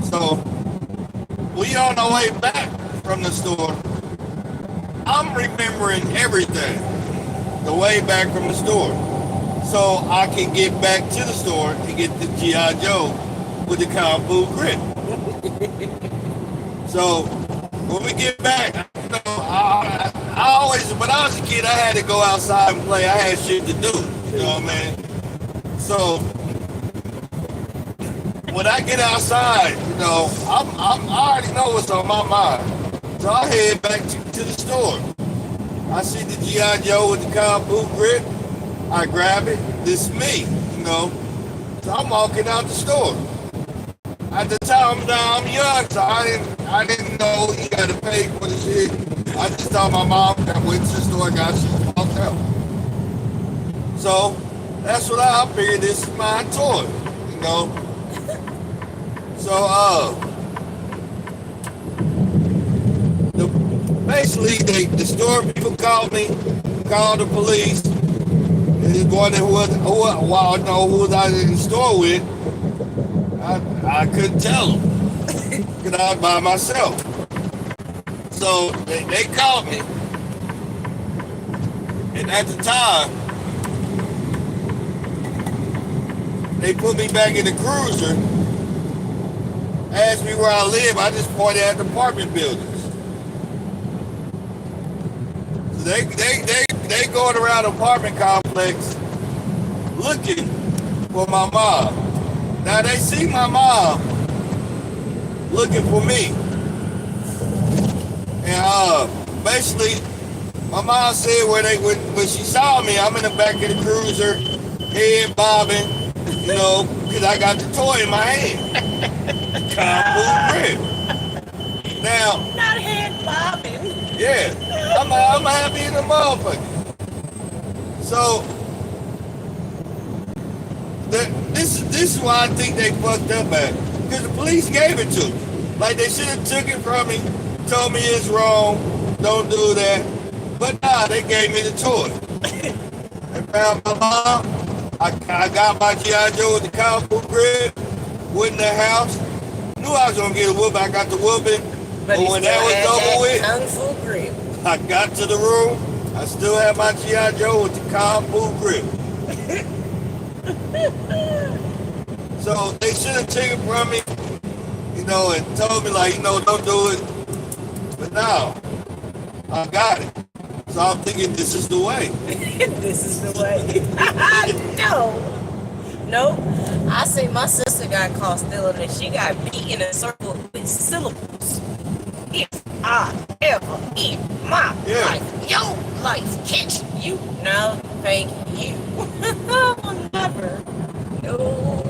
So we on our way back from the store. I'm remembering everything the way back from the store, so I can get back to the store and get the G.I. Joe with the Kung Fu grip. So when we get back, I always, when I was a kid, I had to go outside and play. I had shit to do, what I mean? So when I get outside, I already know what's on my mind. So I head back to the store. I see the G.I. Joe with the Kung Fu grip. I grab it. This is me, So I'm walking out the store. At the time, I'm young, so I didn't know you got to pay for the shit. I just thought my mom went to the store, got shit, walked out. So that's what I figured. This is my toy, So basically, the store people called me, called the police, and just wondered who was I in the store with. I couldn't tell them because I was by myself. So they called me, and at the time, they put me back in the cruiser, asked me where I live. I just pointed at the apartment buildings. So they going around the apartment complex looking for my mom. Now they see my mom looking for me. And basically, my mom said when she saw me, I'm in the back of the cruiser, head bobbing, because I got the toy in my hand. Kung Fu grip. Now, not head bobbing. Yeah, I'm happy in the motherfucker. So this is why I think they fucked up at. Because the police gave it to me. Like they should have took it from me, told me it's wrong, don't do that. But nah, they gave me the toy. I found my mom. I got my G.I. Joe with the Kung Fu grip, went in the house. Knew I was gonna get a whooping. I got the whooping. But when that was over with, Kung Fu grip. I got to the room. I still had my G.I. Joe with the Kung Fu grip. So they should have taken it from me, and told me like, don't do it. But now, I got it. So I'm thinking this is the way. This is the way. No. I say my sister got caught stealing and she got beat in a circle with syllables. If I ever in my life, your life catch you. No, thank you. Never. No.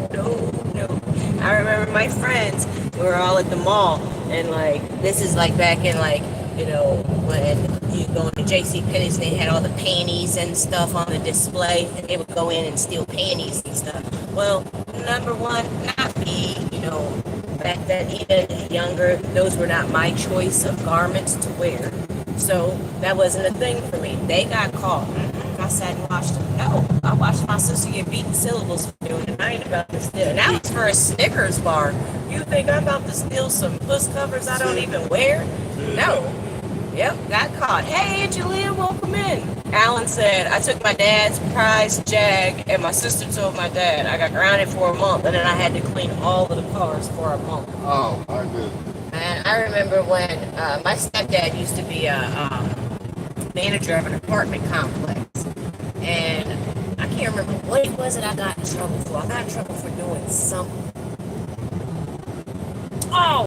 I remember my friends, we were all at the mall, and this is back in when you go into J.C. Penney's and they had all the panties and stuff on the display, and they would go in and steal panties and stuff. Well, number one, not me, back then, even younger, those were not my choice of garments to wear. So that wasn't a thing for me. They got caught. I sat and watched them. No, I watched my sister get beaten syllables for doing it. I ain't about to steal. And that was for a Snickers bar. You think I'm about to steal some puss covers I don't even wear? No. Yep, got caught. Hey, Angelia, welcome in. Alan said, I took my dad's prize Jag, and my sister told my dad. I got grounded for a month, and then I had to clean all of the cars for a month. Oh, my goodness. And I remember when my stepdad used to be a manager of an apartment complex. And I can't remember what it was that I got in trouble for. I got in trouble for doing something. Oh!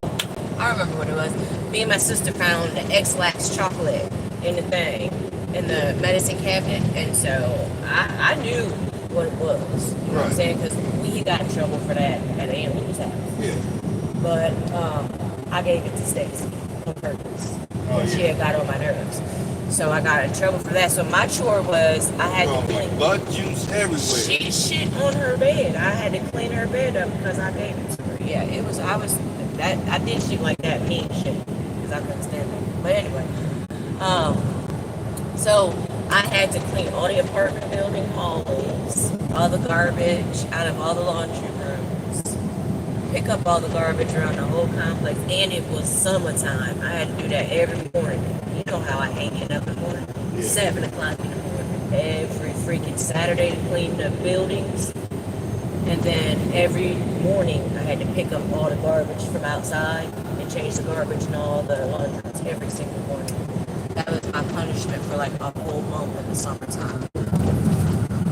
I remember what it was. Me and my sister found the X-Lax chocolate in the thing, in the medicine cabinet. And so I knew what it was. You know what I'm saying? Because we got in trouble for that at Ann's house. Yeah. But I gave it to Stacy on purpose. She had got on my nerves. So I got in trouble for that. So my chore was I had to clean butt juice everywhere. She shit on her bed. I had to clean her bed up because I gave it to her. Yeah, I did shit like that, mean shit, because I couldn't stand it. But anyway, so I had to clean all the apartment building hallways, all the garbage out of all the laundry rooms, pick up all the garbage around the whole complex, and it was summertime. I had to do that every morning. You know how I hate getting up in the morning. 7 o'clock in the morning. Every freaking Saturday to clean the buildings. And then every morning I had to pick up all the garbage from outside and change the garbage in all the laundries every single morning. That was my punishment for a whole month in the summertime.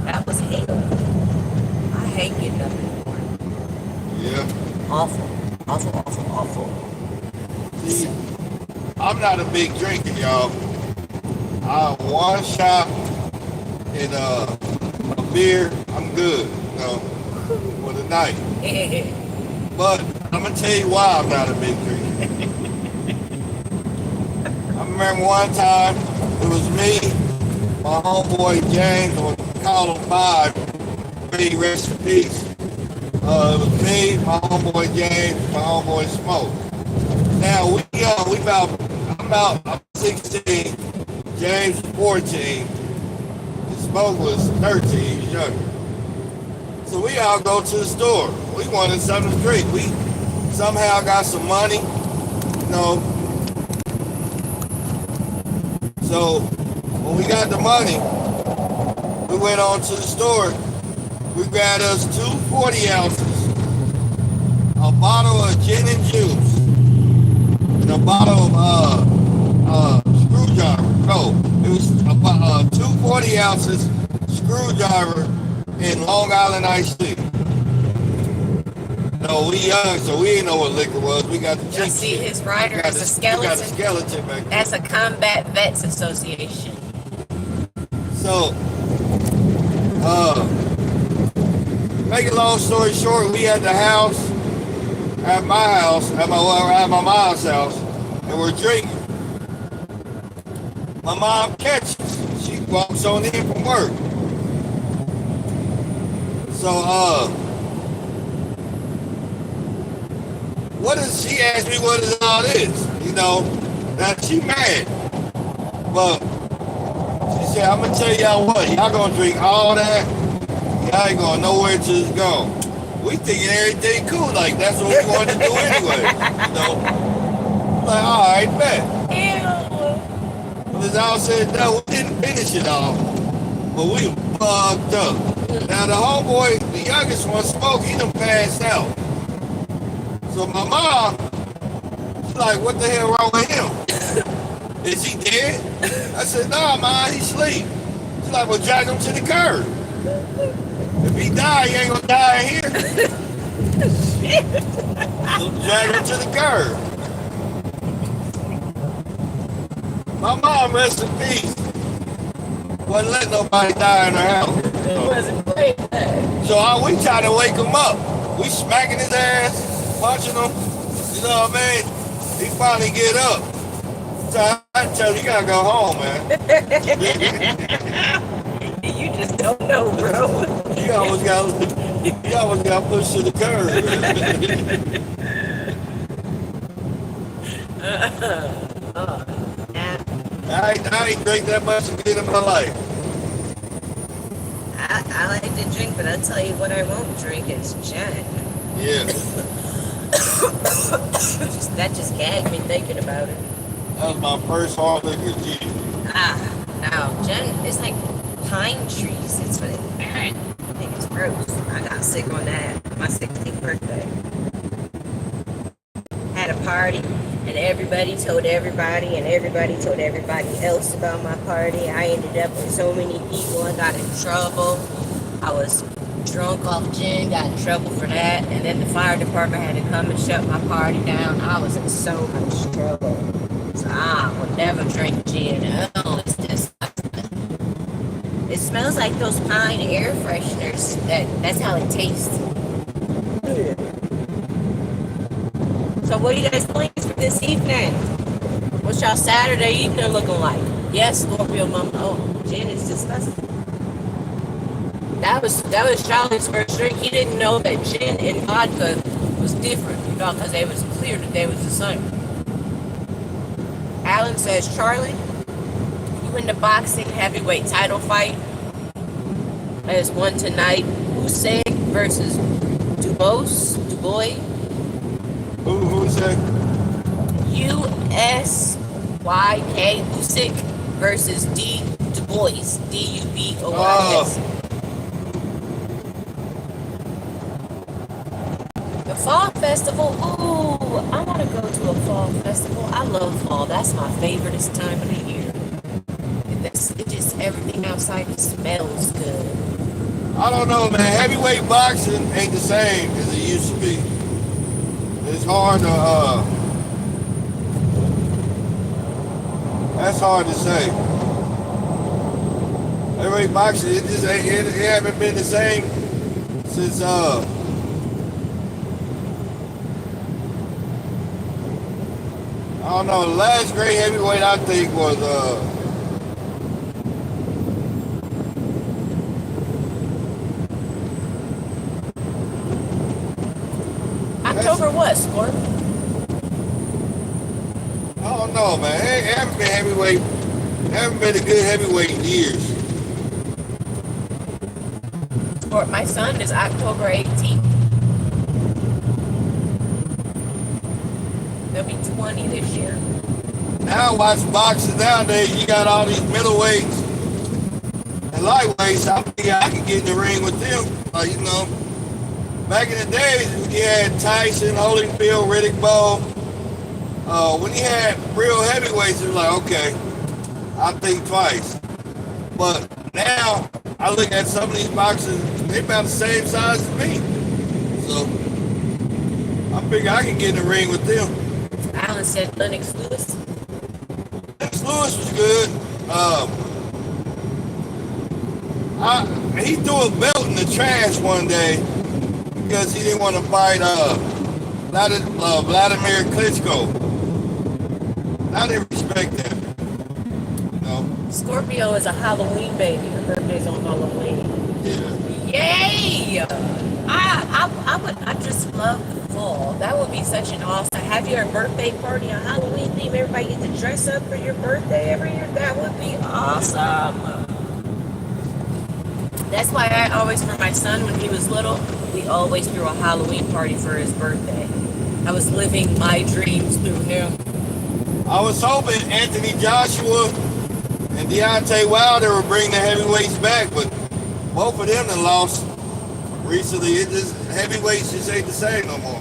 That was hell. I hate getting up in the morning. Yeah. Awful. See, I'm not a big drinker, y'all. One shot and a beer, I'm good, for the night. But I'm gonna tell you why I'm not a big drinker. I remember one time it was me, my homeboy James, or call him 5, may he rest in peace. It was me, my homeboy James, my homeboy Smoke. Now I'm 16, James 14, and Smoke was 13, he was younger. So we all go to the store. We wanted something to drink. We somehow got some money, So when we got the money, we went on to the store. We grabbed us 2 40 ounces, a bottle of gin and juice, and a bottle of screwdriver. No, it was 2 40 ounces screwdriver and Long Island iced tea. No, we young, so we didn't know what liquor was. We got the cheap. I see his rider is a skeleton. We got a skeleton back there. That's a Combat Vets Association. So, make a long story short, we at the house, at my house, at my mom's house, and we're drinking. My mom catches. She walks on in from work. So, what is, she asked me what is all this? You know, now she mad. But she said, I'm gonna tell y'all what, y'all gonna drink all that, y'all ain't going nowhere till it's gone. We thinking everything cool, like that's what we wanted to do anyway. You know? Like, alright, bet. But as all said and done, we didn't finish it all. But we fucked up. Now the homeboy, the youngest one, spoke, he done passed out. So my mom, she's like, what the hell wrong with him? Is he dead? I said, nah, man, he sleep. She's like, well, drag him to the curb. If he die, he ain't gonna die in here. So drag him to the curb. My mom, rest in peace, wasn't letting nobody die in her house. So we trying to wake him up. We smacking his ass, punching him. You know what I mean? He finally get up. So I tell him, you gotta go home, man. You just don't know, bro. You almost got pushed to the curb. I ain't drank that much again in my life. I like to drink, but I'll tell you what I won't drink is gin. Yeah. That just gagged me thinking about it. That was my first hard liquor gin. No, gin is like pine trees. It's what it, I think it's gross. I got sick on that my 16th birthday. Had a party, and everybody told everybody, and everybody told everybody else about my party. I ended up with so many people. I got in trouble. I was drunk off gin, got in trouble for that, and then the fire department had to come and shut my party down. I was in so much trouble. So I would never drink gin. Oh, it's disgusting. It smells like those pine air fresheners. That's how it tastes. So what are you guys planning for this evening? What's y'all Saturday evening looking like? Yes, Scorpio Mama. Oh, gin is disgusting. That was Charlie's first drink. He didn't know that gin and vodka was different, because they was clear that they was the same. Alan says, Charlie, you in the boxing heavyweight title fight? There's one tonight. Usyk versus Dubois. Who's that? USYK, Usyk versus Dubois. DUBOIS. The fall festival. Ooh, I want to go to a fall festival. I love fall. That's my favoriteest time of the year. It just, everything outside smells good. I don't know, man. Heavyweight boxing ain't the same as it used to be. It's hard to, that's hard to say. Heavyweight boxing, it just ain't, it haven't been the same since, I don't know, the last great heavyweight I think was, October what, Scorp? I don't know, man. It haven't been heavyweight, haven't been a good heavyweight in years. Scorp, my son is October 18th. They'll be 20 this year. Now watch boxing nowadays, you got all these middleweights and lightweights. I can get in the ring with them. Like, you know, back in the days, you had Tyson, Holyfield, Riddick Bowe. When you had real heavyweights, it was like, okay, I'll think twice. But now, I look at some of these boxers, they about the same size as me. So, I figure I can get in the ring with them. Alan said Lennox Lewis. Lennox Lewis was good. He threw a belt in the trash one day because he didn't want to fight Vladimir Klitschko. I didn't respect that. No. Scorpio is a Halloween baby. Her birthday's on Halloween. Yeah. Yay! I I just love the fall. That would be such an awesome. Have your birthday party on Halloween theme. Everybody get to dress up for your birthday every year. That would be awesome. That's why I always, for my son when he was little, we always threw a Halloween party for his birthday. I was living my dreams through him. I was hoping Anthony Joshua and Deontay Wilder would bring the heavyweights back, but both of them done lost recently. It just heavyweights just ain't the same no more.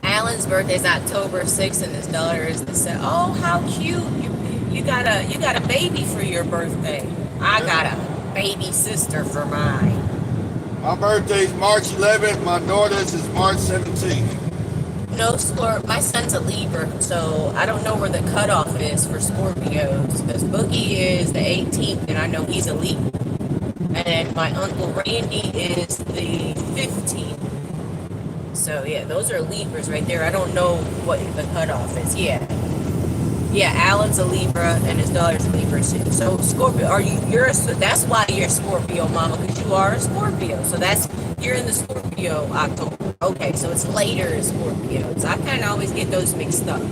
Alan's birthday is October 6th, and his daughter is the 7th. Oh, how cute! You got a baby for your birthday. I got a baby sister for mine. My birthday's March 11th. My daughter's is March 17th. No, my son's a Libra, so I don't know where the cutoff is for Scorpios. Because Boogie is the 18th, and I know he's a Libra. And my Uncle Randy is the 15th. So, yeah, those are Libras right there. I don't know what the cutoff is. Yeah, Alan's a Libra, and his daughter's a Libra too. So, Scorpio, that's why you're a Scorpio, Mama, because you are a Scorpio. So, you're in the Scorpio October. Okay, so it's later in Scorpio. So, I kind of always get those mixed up.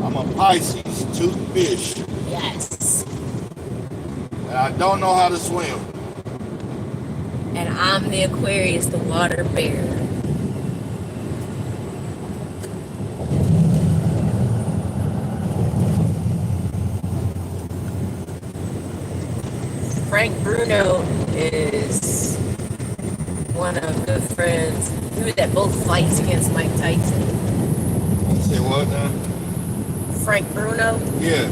I'm a Pisces, tooth fish. Yes. And I don't know how to swim. And I'm the Aquarius, the water bear. Frank Bruno is one of good friends. Who that both fights against Mike Tyson. You say what now? Frank Bruno? Yeah.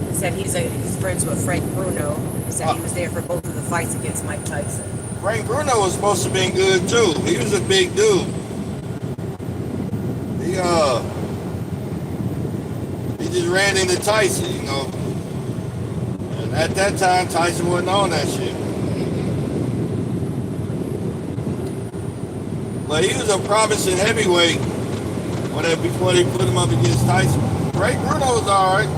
He said he's friends with Frank Bruno. He said he was there for both of the fights against Mike Tyson. Frank Bruno was supposed to be good too. He was a big dude. He just ran into Tyson, you know. And at that time, Tyson wasn't on that shit. But he was a promising heavyweight before they put him up against Tyson. Frank Bruno was all right.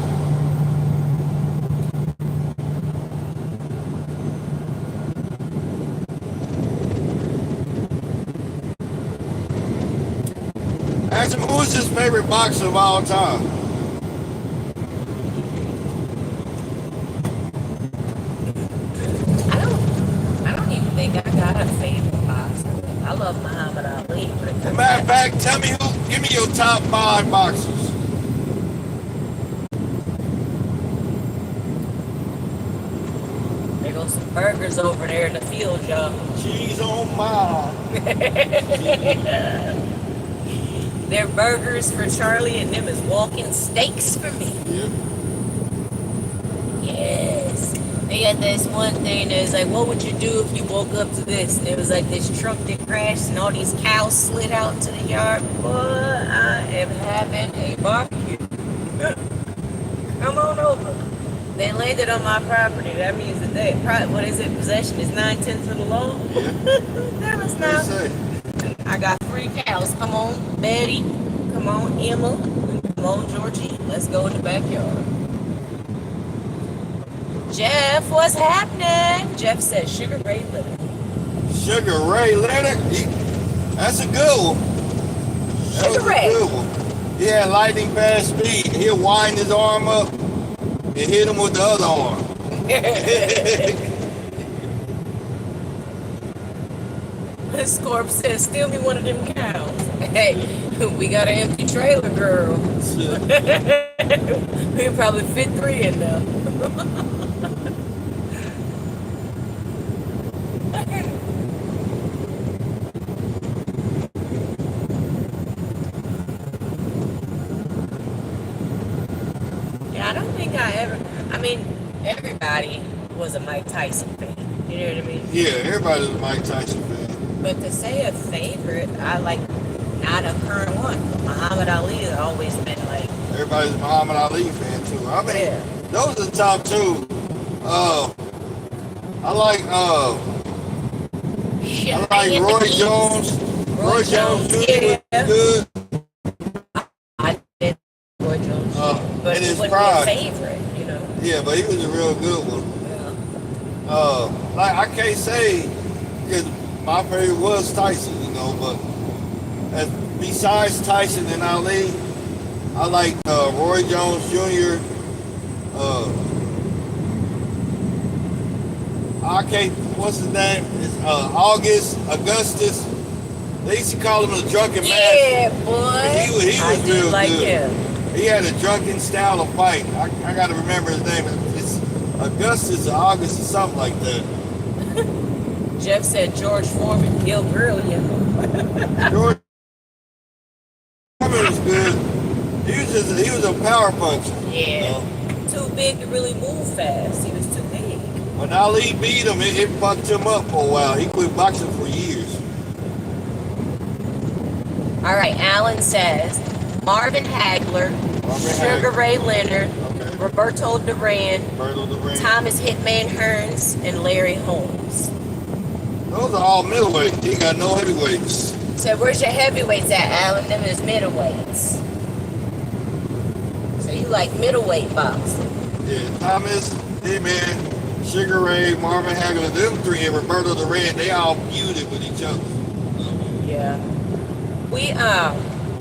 Ask him who is his favorite boxer of all time. I don't even think I got a favorite boxer. I love Muhammad Ali. As a matter of fact, give me your top 5 boxers. There goes some burgers over there in the field, y'all. Cheese on mine. They're burgers for Charlie, and them is walking steaks for me. Yep. Yes. They got this one thing that's like, what would you do if you woke up to this? And it was like this truck that crashed and all these cows slid out into the yard. Boy, I am having a barbecue. Come on over. They landed on my property. That means that possession is 9/10 of the law? Yeah. That was not. I got 3 cows. Come on, Betty. Come on, Emma. Come on, Georgie. Let's go in the backyard. Jeff, what's happening? Jeff said Sugar Ray Leonard. Sugar Ray Leonard? That's a good one. That Sugar Ray. A good one. He had lightning fast speed. He'll wind his arm up and hit him with the other arm. Scorp says, steal me one of them cows. Hey, we got an empty trailer, girl. We can probably fit 3 in there. Yeah, I don't think everybody was a Mike Tyson fan. You know what I mean? Yeah, everybody's a Mike Tyson fan. But to say a favorite, I like not a current one. Muhammad Ali has always been like. Everybody's a Muhammad Ali fan too. I mean, Yeah. those are the top 2. I like Roy Jones. Roy Jones Jr. was good. I but in he his wouldn't prime. be a favorite, you know. Yeah, but he was a real good one. Like I can't say because my favorite was Tyson, you know, but besides Tyson and Ali, I like Roy Jones Jr. Uh, I can't. What's his name? It's Augustus. They used to call him the drunken Yeah, master. boy. He I was do real like good. him. He had a drunken style of fight. I got to remember his name. It's Augustus or August or something like that. Jeff said George Foreman, he'll grill you. George Foreman was good. He was a power puncher. Yeah. You know? Too big to really move fast. He was too big. When Ali beat him, it fucked him up for a while. He quit boxing for years. All right, Alan says Marvin Hagler, Sugar Ray Leonard, Okay. Roberto Duran, Thomas Hitman Hearns, and Larry Holmes. Those are all middleweights. He got no heavyweights. So where's your heavyweights at, Alan? Them is middleweights. So you like middleweight boxing? Yeah, Thomas Hitman, Sugar Ray, Marvin Hagler, them three, and Roberto Duran, they all feuded with each other. Yeah.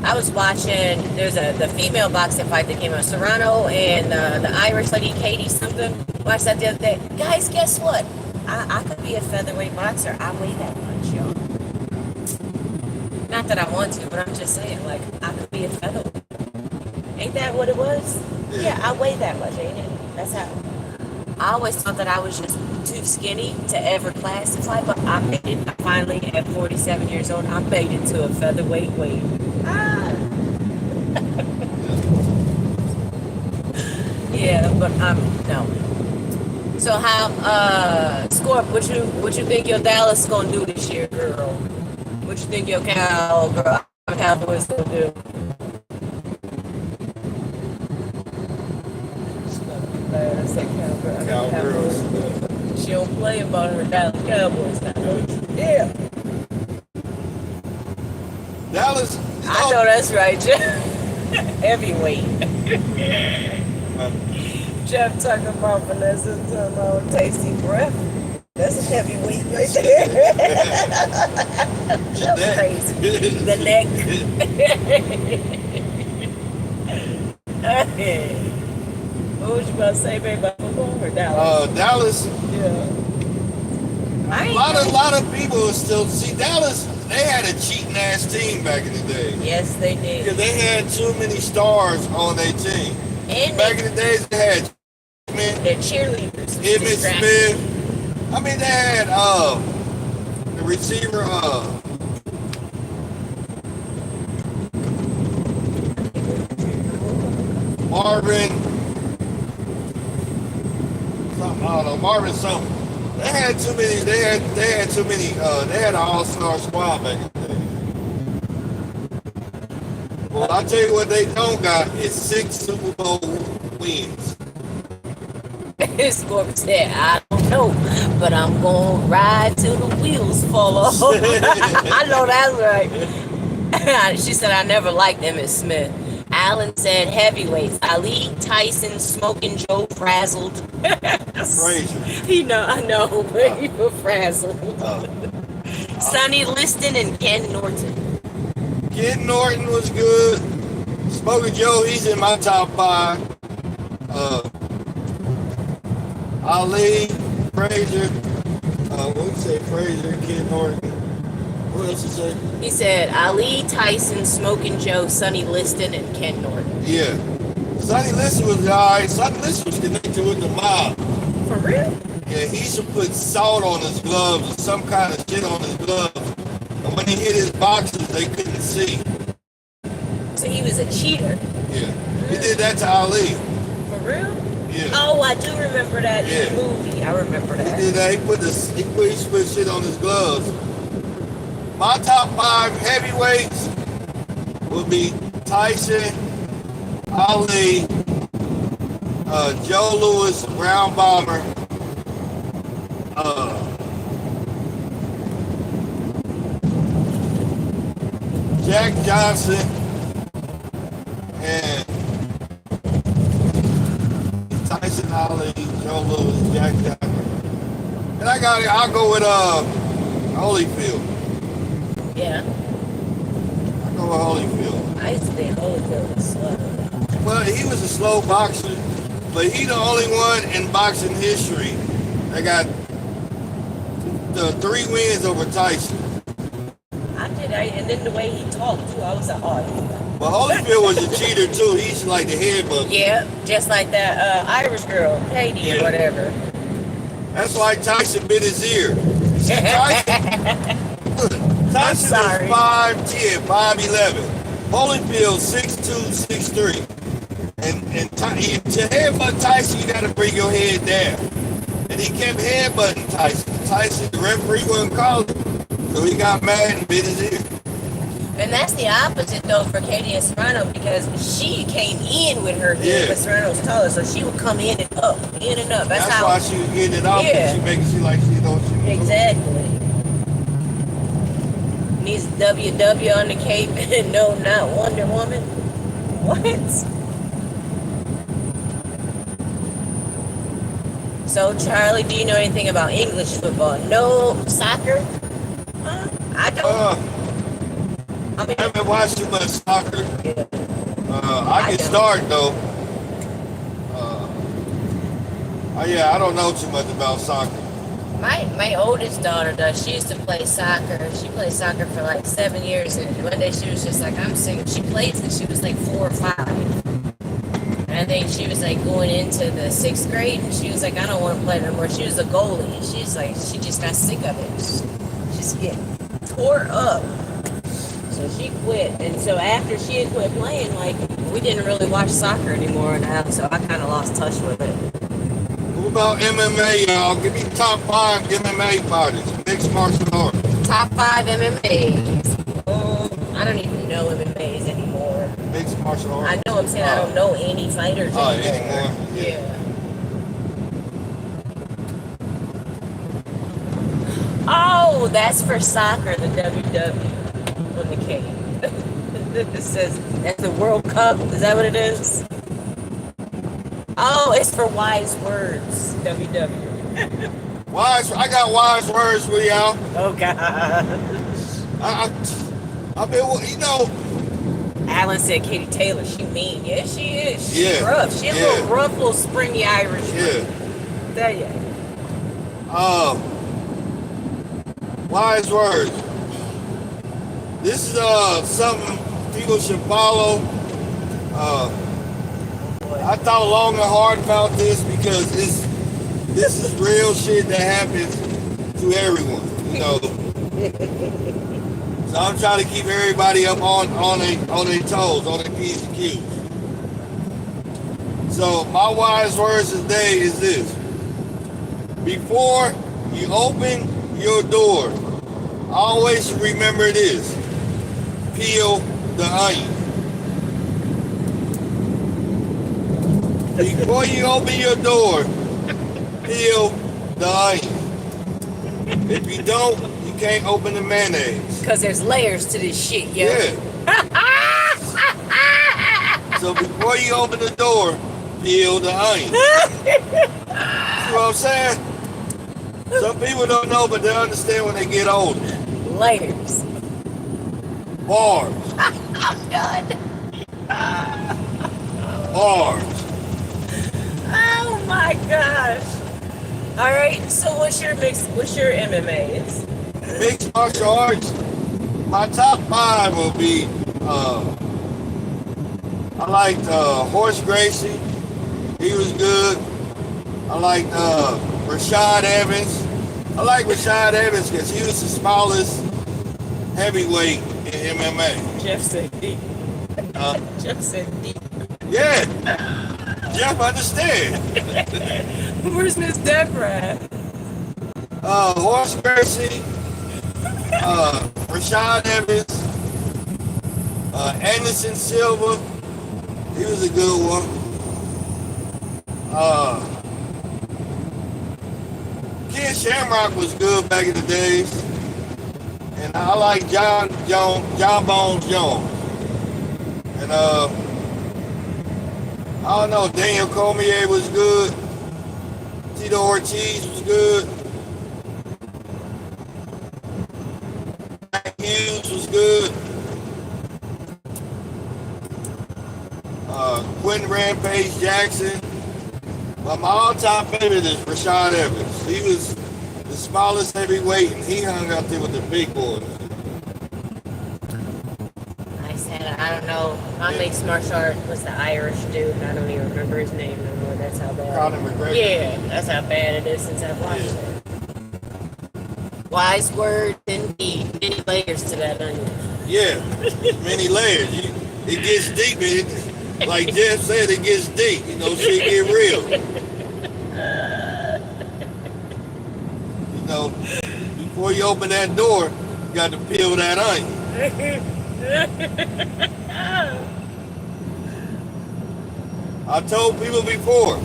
I was watching, there's the female boxing fight that came out, Serrano and the Irish lady, Katie something. Watched that the other day. Guys, guess what? I could be a featherweight boxer. I weigh that much, y'all. Not that I want to, but I'm just saying, like, I could be a featherweight. Ain't that what it was? Yeah, I weigh that much, ain't it? That's how. I always thought that I was just too skinny to ever classify, but I made it. I finally, at 47 years old, I made it to a featherweight weight. Yeah, but no. So how, Scorp, what you think your Dallas is gonna do this year, girl? What you think your Cowboys gonna do? Cowboys. She don't play about her Dallas Cowboys now. Yeah. Dallas. I know that's right, Jeff. Heavyweight. Jeff talking about Vanessa talking about tasty breath. That's a heavyweight right there. That's crazy. The neck. What was you about to say, baby, about football or Dallas? Dallas. Yeah. A lot of people still see Dallas. They had a cheating ass team back in the day. Yes, they did. Because they had too many stars on their team. And back in the days, they had their cheerleaders. Emmitt Smith. I mean, they had the receiver. Marvin. Something, I don't know. Marvin something. They had too many. They had too many. They had an all-star squad back in the day. Well, I'll tell you what they don't got is 6 Super Bowl wins. Scorp said, I don't know, but I'm going to ride till the wheels fall off. I know that's right. She said, I never liked Emmitt Smith. Allen said, heavyweights. Ali, Tyson, Smoking Joe, Frazzled. Frazier. I know, but you were frazzled. Sonny Liston and Ken Norton. Ken Norton was good. Smoking Joe, he's in my top 5. Ali, Frazier. What did you say? Frazier, Ken Norton. What else you say? He said Ali, Tyson, Smoking Joe, Sonny Liston, and Ken Norton. Yeah. Sonny Liston was alright. Sonny Liston was connected with the mob. For real? Yeah, he used to put salt on his gloves or some kind of shit on his gloves. And when he hit his boxes, they couldn't see. So he was a cheater. Yeah. He did that to Ali. For real? Yeah. Oh, I do remember that in the movie. I remember that. He did that. He put shit on his gloves. My top 5 heavyweights would be Tyson, Ali, Joe Louis, Brown Bomber, Jack Johnson, and I'll let Joe Louis, Jack Jackson. And I'll go with Holyfield. Yeah. I'll go with Holyfield. I used to think Holyfield was slow. Well, he was a slow boxer, but he the only one in boxing history that got the 3 wins over Tyson. And then the way he talked too, I was like, oh. But Holyfield was a cheater too. He used to like the headbutt. Yeah, just like that Irish girl, Katie or whatever. That's why Tyson bit his ear. See, Tyson is 5'10", 5'11". Holyfield 6'2", 6'3". And to headbutt Tyson, you got to bring your head down. And he kept headbutting Tyson. Tyson, the referee wouldn't call it, so he got mad and bit his ear. And that's the opposite though for Katie and Serrano, because she came in with her head, but Serrano's taller, so she would come in and up, in and up. That's how, why she was getting it off. Yeah. She making it like she don't. Exactly. Needs WW on the cape. No, not Wonder Woman. What? So Charlie, do you know anything about English football? No. Soccer? I don't. I haven't watched too much soccer. Yeah. I can start though. I don't know too much about soccer. My oldest daughter does. She used to play soccer. She played soccer for like 7 years, and one day she was just like, I'm sick. She played since she was like 4 or 5. And I think she was like going into the 6th grade, and she was like, I don't want to play no more. She was a goalie, and she's like, she just got sick of it. She's getting tore up. So she quit, and so after she had quit playing, like, we didn't really watch soccer anymore now, so I kind of lost touch with it. What about MMA, y'all? Give me top 5 MMA fighters, mixed martial arts. Top 5 MMAs. I don't even know MMAs anymore. Mixed martial arts. I know I'm saying I don't know any fighters anymore. Yeah. Oh, that's for soccer, the WW. On the cape. It says that's the World Cup. Is that what it is? Oh, it's for wise words. WW. I got wise words for y'all. Oh God. I mean, you know. Alan said Katie Taylor. She mean. Yeah, she is. She's yeah. rough. She's a little rough, little springy Irish. Yeah. There you. Wise words. This is something people should follow. I thought long and hard about this because this is real shit that happens to everyone, you know. So I'm trying to keep everybody up on their toes, on their P's and Q's. So my wise words today is this: before you open your door, always remember this. Peel the onion. Before you open your door, peel the onion. If you don't, you can't open the mayonnaise. Because there's layers to this shit, yo. Yeah. So before you open the door, peel the onion. See what I'm saying? Some people don't know, but they understand when they get older. Layers. Bars. I'm done. Bars. Oh my gosh. All right. So what's your MMAs? Mixed martial arts. My top 5 will be. I liked Horse Gracie. He was good. I liked Rashad Evans. I like Rashad Evans because he was the smallest heavyweight in MMA. Jeff said D. Jeff said D. Yeah. Jeff understand. Where's Miss Deborah? Horse Gracie, Rashad Evans, Anderson Silva, he was a good one. Ken Shamrock was good back in the days. And I like John Bones Jones. And I don't know, Daniel Cormier was good. Tito Ortiz was good. Hughes was good. Quentin Rampage Jackson. But my all-time favorite is Rashad Evans. He was the smallest heavyweight, and he hung out there with the big boys. I said, I don't know. My mixed martial art was the Irish dude. I don't even remember his name anymore. That's how bad. Conor McGregor. Yeah, that's how bad it is since I've watched it. Wise word indeed. Many layers to that onion. Yeah, many layers. It gets deep. Like Jeff said, it gets deep. You know, shit get real. You know, before you open that door, you got to peel that onion. I told people before,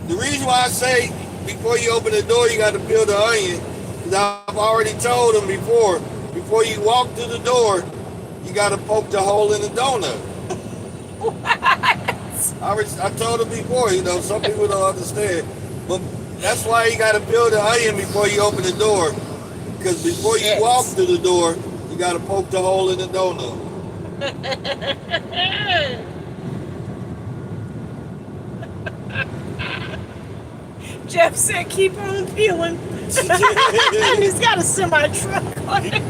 the reason why I say before you open the door, you got to peel the onion, because I've already told them before you walk through the door, you got to poke the hole in the donut. What? I told them before, you know, some people don't understand, but that's why you got to peel the onion before you open the door, because before you walk through the door, you got to poke the hole in the donut. Jeff said, keep on peeling. He's got a semi-truck on it.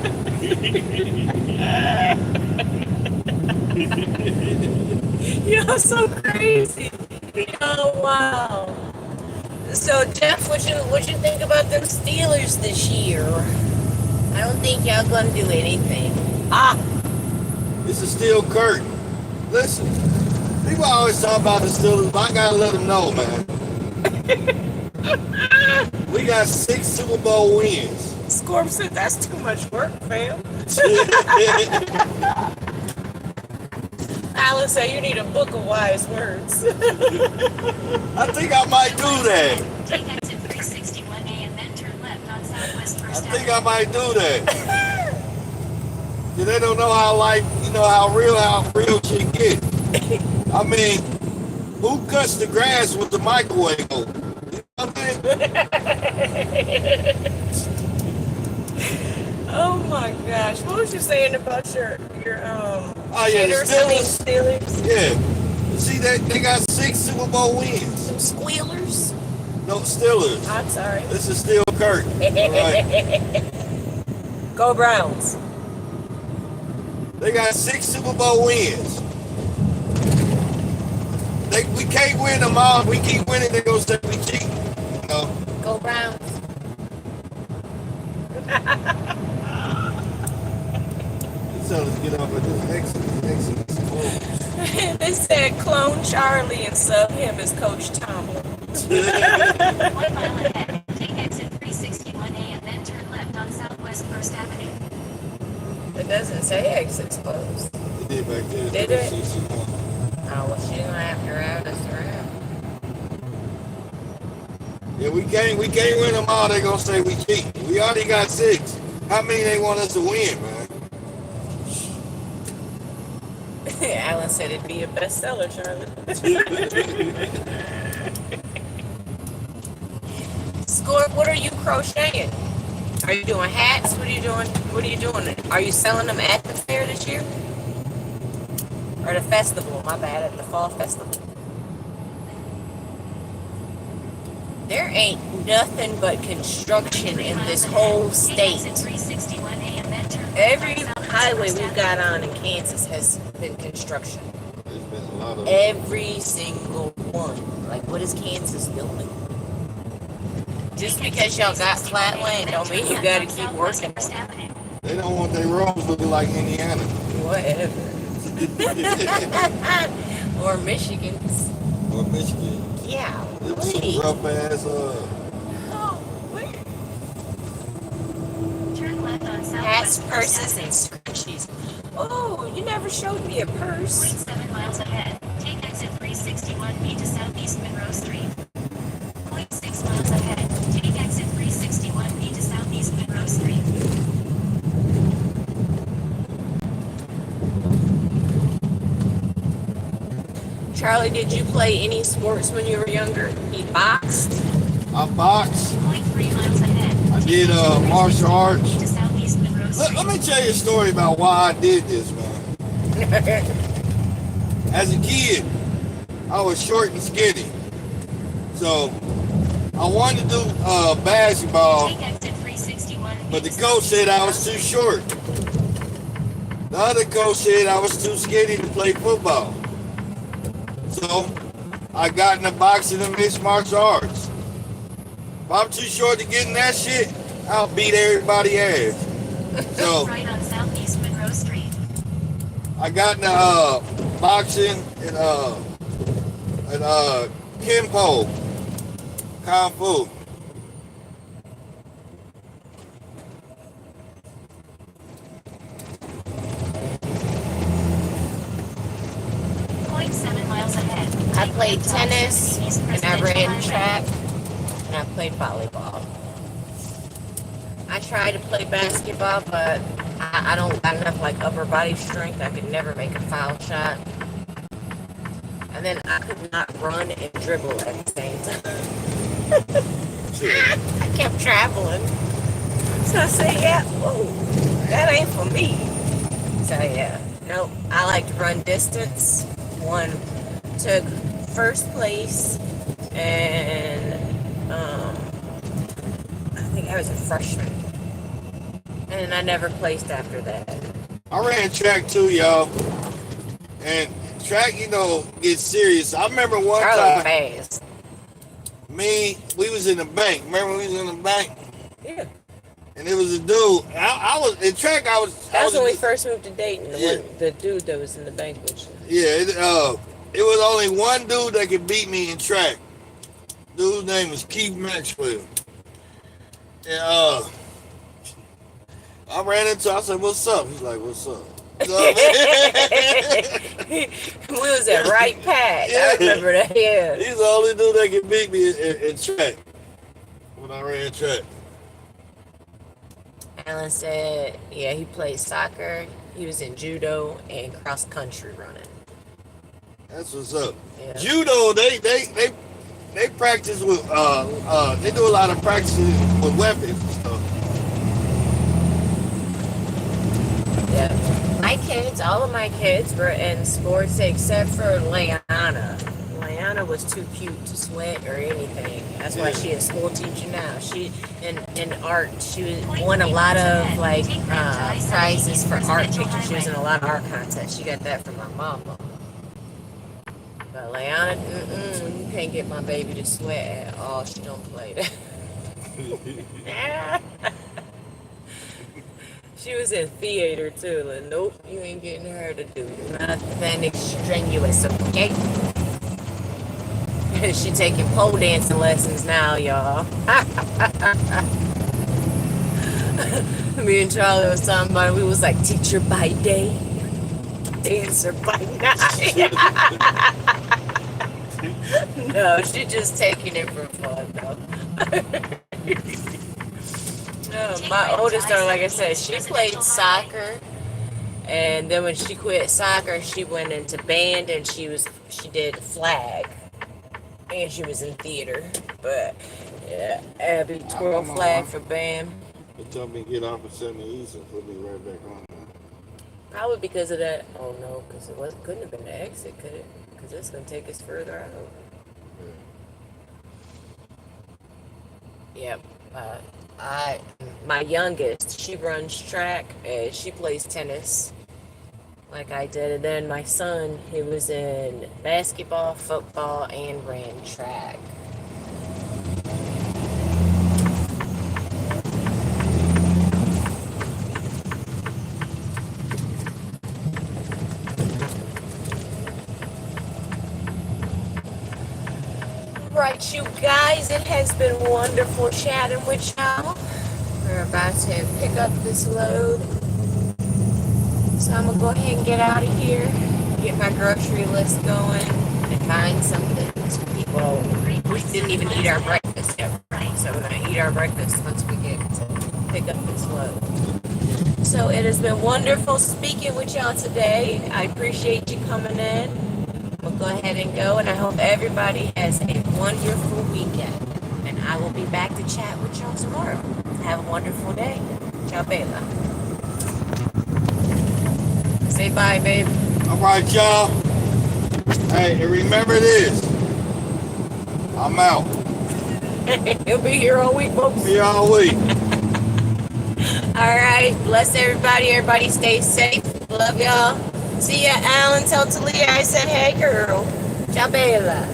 You're so crazy. Oh, wow. So, Jeff, what you think about them Steelers this year? I don't think y'all gonna do anything. It's a steel curtain. Listen, people always talk about the Steelers, but I gotta let them know, man. We got 6 Super Bowl wins. Scorp said that's too much work, fam. Alan said you need a book of wise words. I think I might do that. Take exit 361A and then turn left on Southwest I First think Avenue. I might do that. They don't know how life, you know, how real shit get. I mean, who cuts the grass with the microwave open? You know what I'm saying? Oh my gosh. What was you saying about your Oh yeah, the Steelers? Yeah. See, they got 6 Super Bowl wins. Some squealers? No, Steelers. I'm sorry. This is steel curtain. All right. Go Browns. They got 6 Super Bowl wins. We can't win them all. We keep winning, they gonna say we cheat. You know? Go Browns. They tell us to get off at this exit. They said clone Charlie and sub him as Coach Tomlin. 1 mile ahead, take exit 361A and then turn left on Southwest First Avenue. It doesn't say exits closed. They did back there. Did it? 61. Oh, well, she's gonna have to route us around. Yeah, we can't win them all. They gonna say we cheat. We already got 6. How many they want us to win, man? Alan said it'd be a bestseller, Charlie. Score, what are you crocheting? Are you doing hats? What are you doing? Are you selling them at the fair this year? Or the festival, my bad, at the fall festival. There ain't nothing but construction in this whole state. Every highway we've got on in Kansas has been construction. There's been a lot of Every single one. Like, what is Kansas building? Just because y'all got flat land don't mean you gotta keep working. They don't want their roads looking like Indiana. Whatever. Or Michigan's. Or Michigan. Yeah, It's some please. rough ass Oh, where? Turn left on Hats, Southwest First purses, Avenue. and scrunchies. Oh, you never showed me a purse. 0.7 miles ahead, take exit 361B to Southeast Monroe Street. 0.6 miles ahead, take exit 361B to Southeast Monroe Street. Charlie, did you play any sports when you were younger? He boxed. I boxed. 0.3 miles ahead. I did martial arts. To Southeast Monroe Street. Let me tell you a story about why I did this, man. As a kid, I was short and skinny. So I wanted to do basketball, Take exit 361. but the coach said I was too short. The other coach said I was too skinny to play football. So I got into boxing and mixed martial arts. If I'm too short to get in that shit, I'll beat everybody's ass. So Right on Southeast Monroe Street. I got into boxing and Kenpo, Kung Fu. 0.7 miles ahead. I Take played left on tennis, Southeast and I Presidential ran Highway. track, and I played volleyball. I tried to play basketball, but I don't got enough like upper body strength. I could never make a foul shot. And then I could not run and dribble at the same time. I kept traveling. So I said, yeah, whoa, that ain't for me. So yeah, nope. I like to run distance. Took first place, and I think I was a freshman. And I never placed after that. I ran track too, y'all. And track, gets serious. I remember one Charlie time, fast. we was in the bank. Remember we was in the bank? Yeah. And it was a dude. I was in track. I was. That was when we first moved to Dayton. Yeah. The dude that was in the bank with you. Yeah, it was only one dude that could beat me in track. Dude's name was Keith Maxwell. And I ran into him. I said, "What's up?" He's like, "What's up?" We was at Right Pack. Yeah. I remember that. Yeah. He's the only dude that could beat me in track when I ran track. Alan said, yeah, he played soccer. He was in judo and cross country running. That's what's up. Yeah. Judo, they practice with they do a lot of practicing with weapons and stuff. Yeah. My kids, all of my kids were in sports except for Leanna. Leanna was too cute to sweat or anything. That's why she is a school teacher now. She in art, she won a lot of prizes for art pictures. She was in a lot of art contests. She got that from my mama. But Leanna, you can't get my baby to sweat at all. She don't play that. She was in theater too. Like, nope, you ain't getting her to do nothing extraneous, okay? She taking pole dancing lessons now, y'all. Me and Charlie was talking about it. We was like teacher by day, dancer by night. No, she just taking it for fun though. No, my oldest daughter, like I said, she played soccer, and then when she quit soccer, she went into band and she did flag, and she was in theater. But yeah, Abby twirl flag for band. They told me to get off at 70 East and put me right back on there. Probably because of that. Oh no, because it couldn't have been the exit, could it? Because it's gonna take us further out. Yep. My youngest, she runs track and she plays tennis like I did. And then my son, he was in basketball, football, and ran track. Right, you guys, it has been wonderful chatting with y'all. We're about to pick up this load. So I'm going to go ahead and get out of here, get my grocery list going, and find something to people. We didn't even eat our breakfast yet, so we're going to eat our breakfast once we get to pick up this load. So it has been wonderful speaking with y'all today. I appreciate you coming in. I'm going to go ahead and go, and I hope everybody has a wonderful weekend. And I will be back to chat with y'all tomorrow. Have a wonderful day. Ciao, Bella. Say bye, babe. All right, y'all. Hey, and remember this. I'm out. He'll be here all week, folks. Be all week. All right. Bless everybody. Everybody stay safe. Love y'all. See ya, Alan. Tell Talia I said, hey, girl. Ciao, Bella.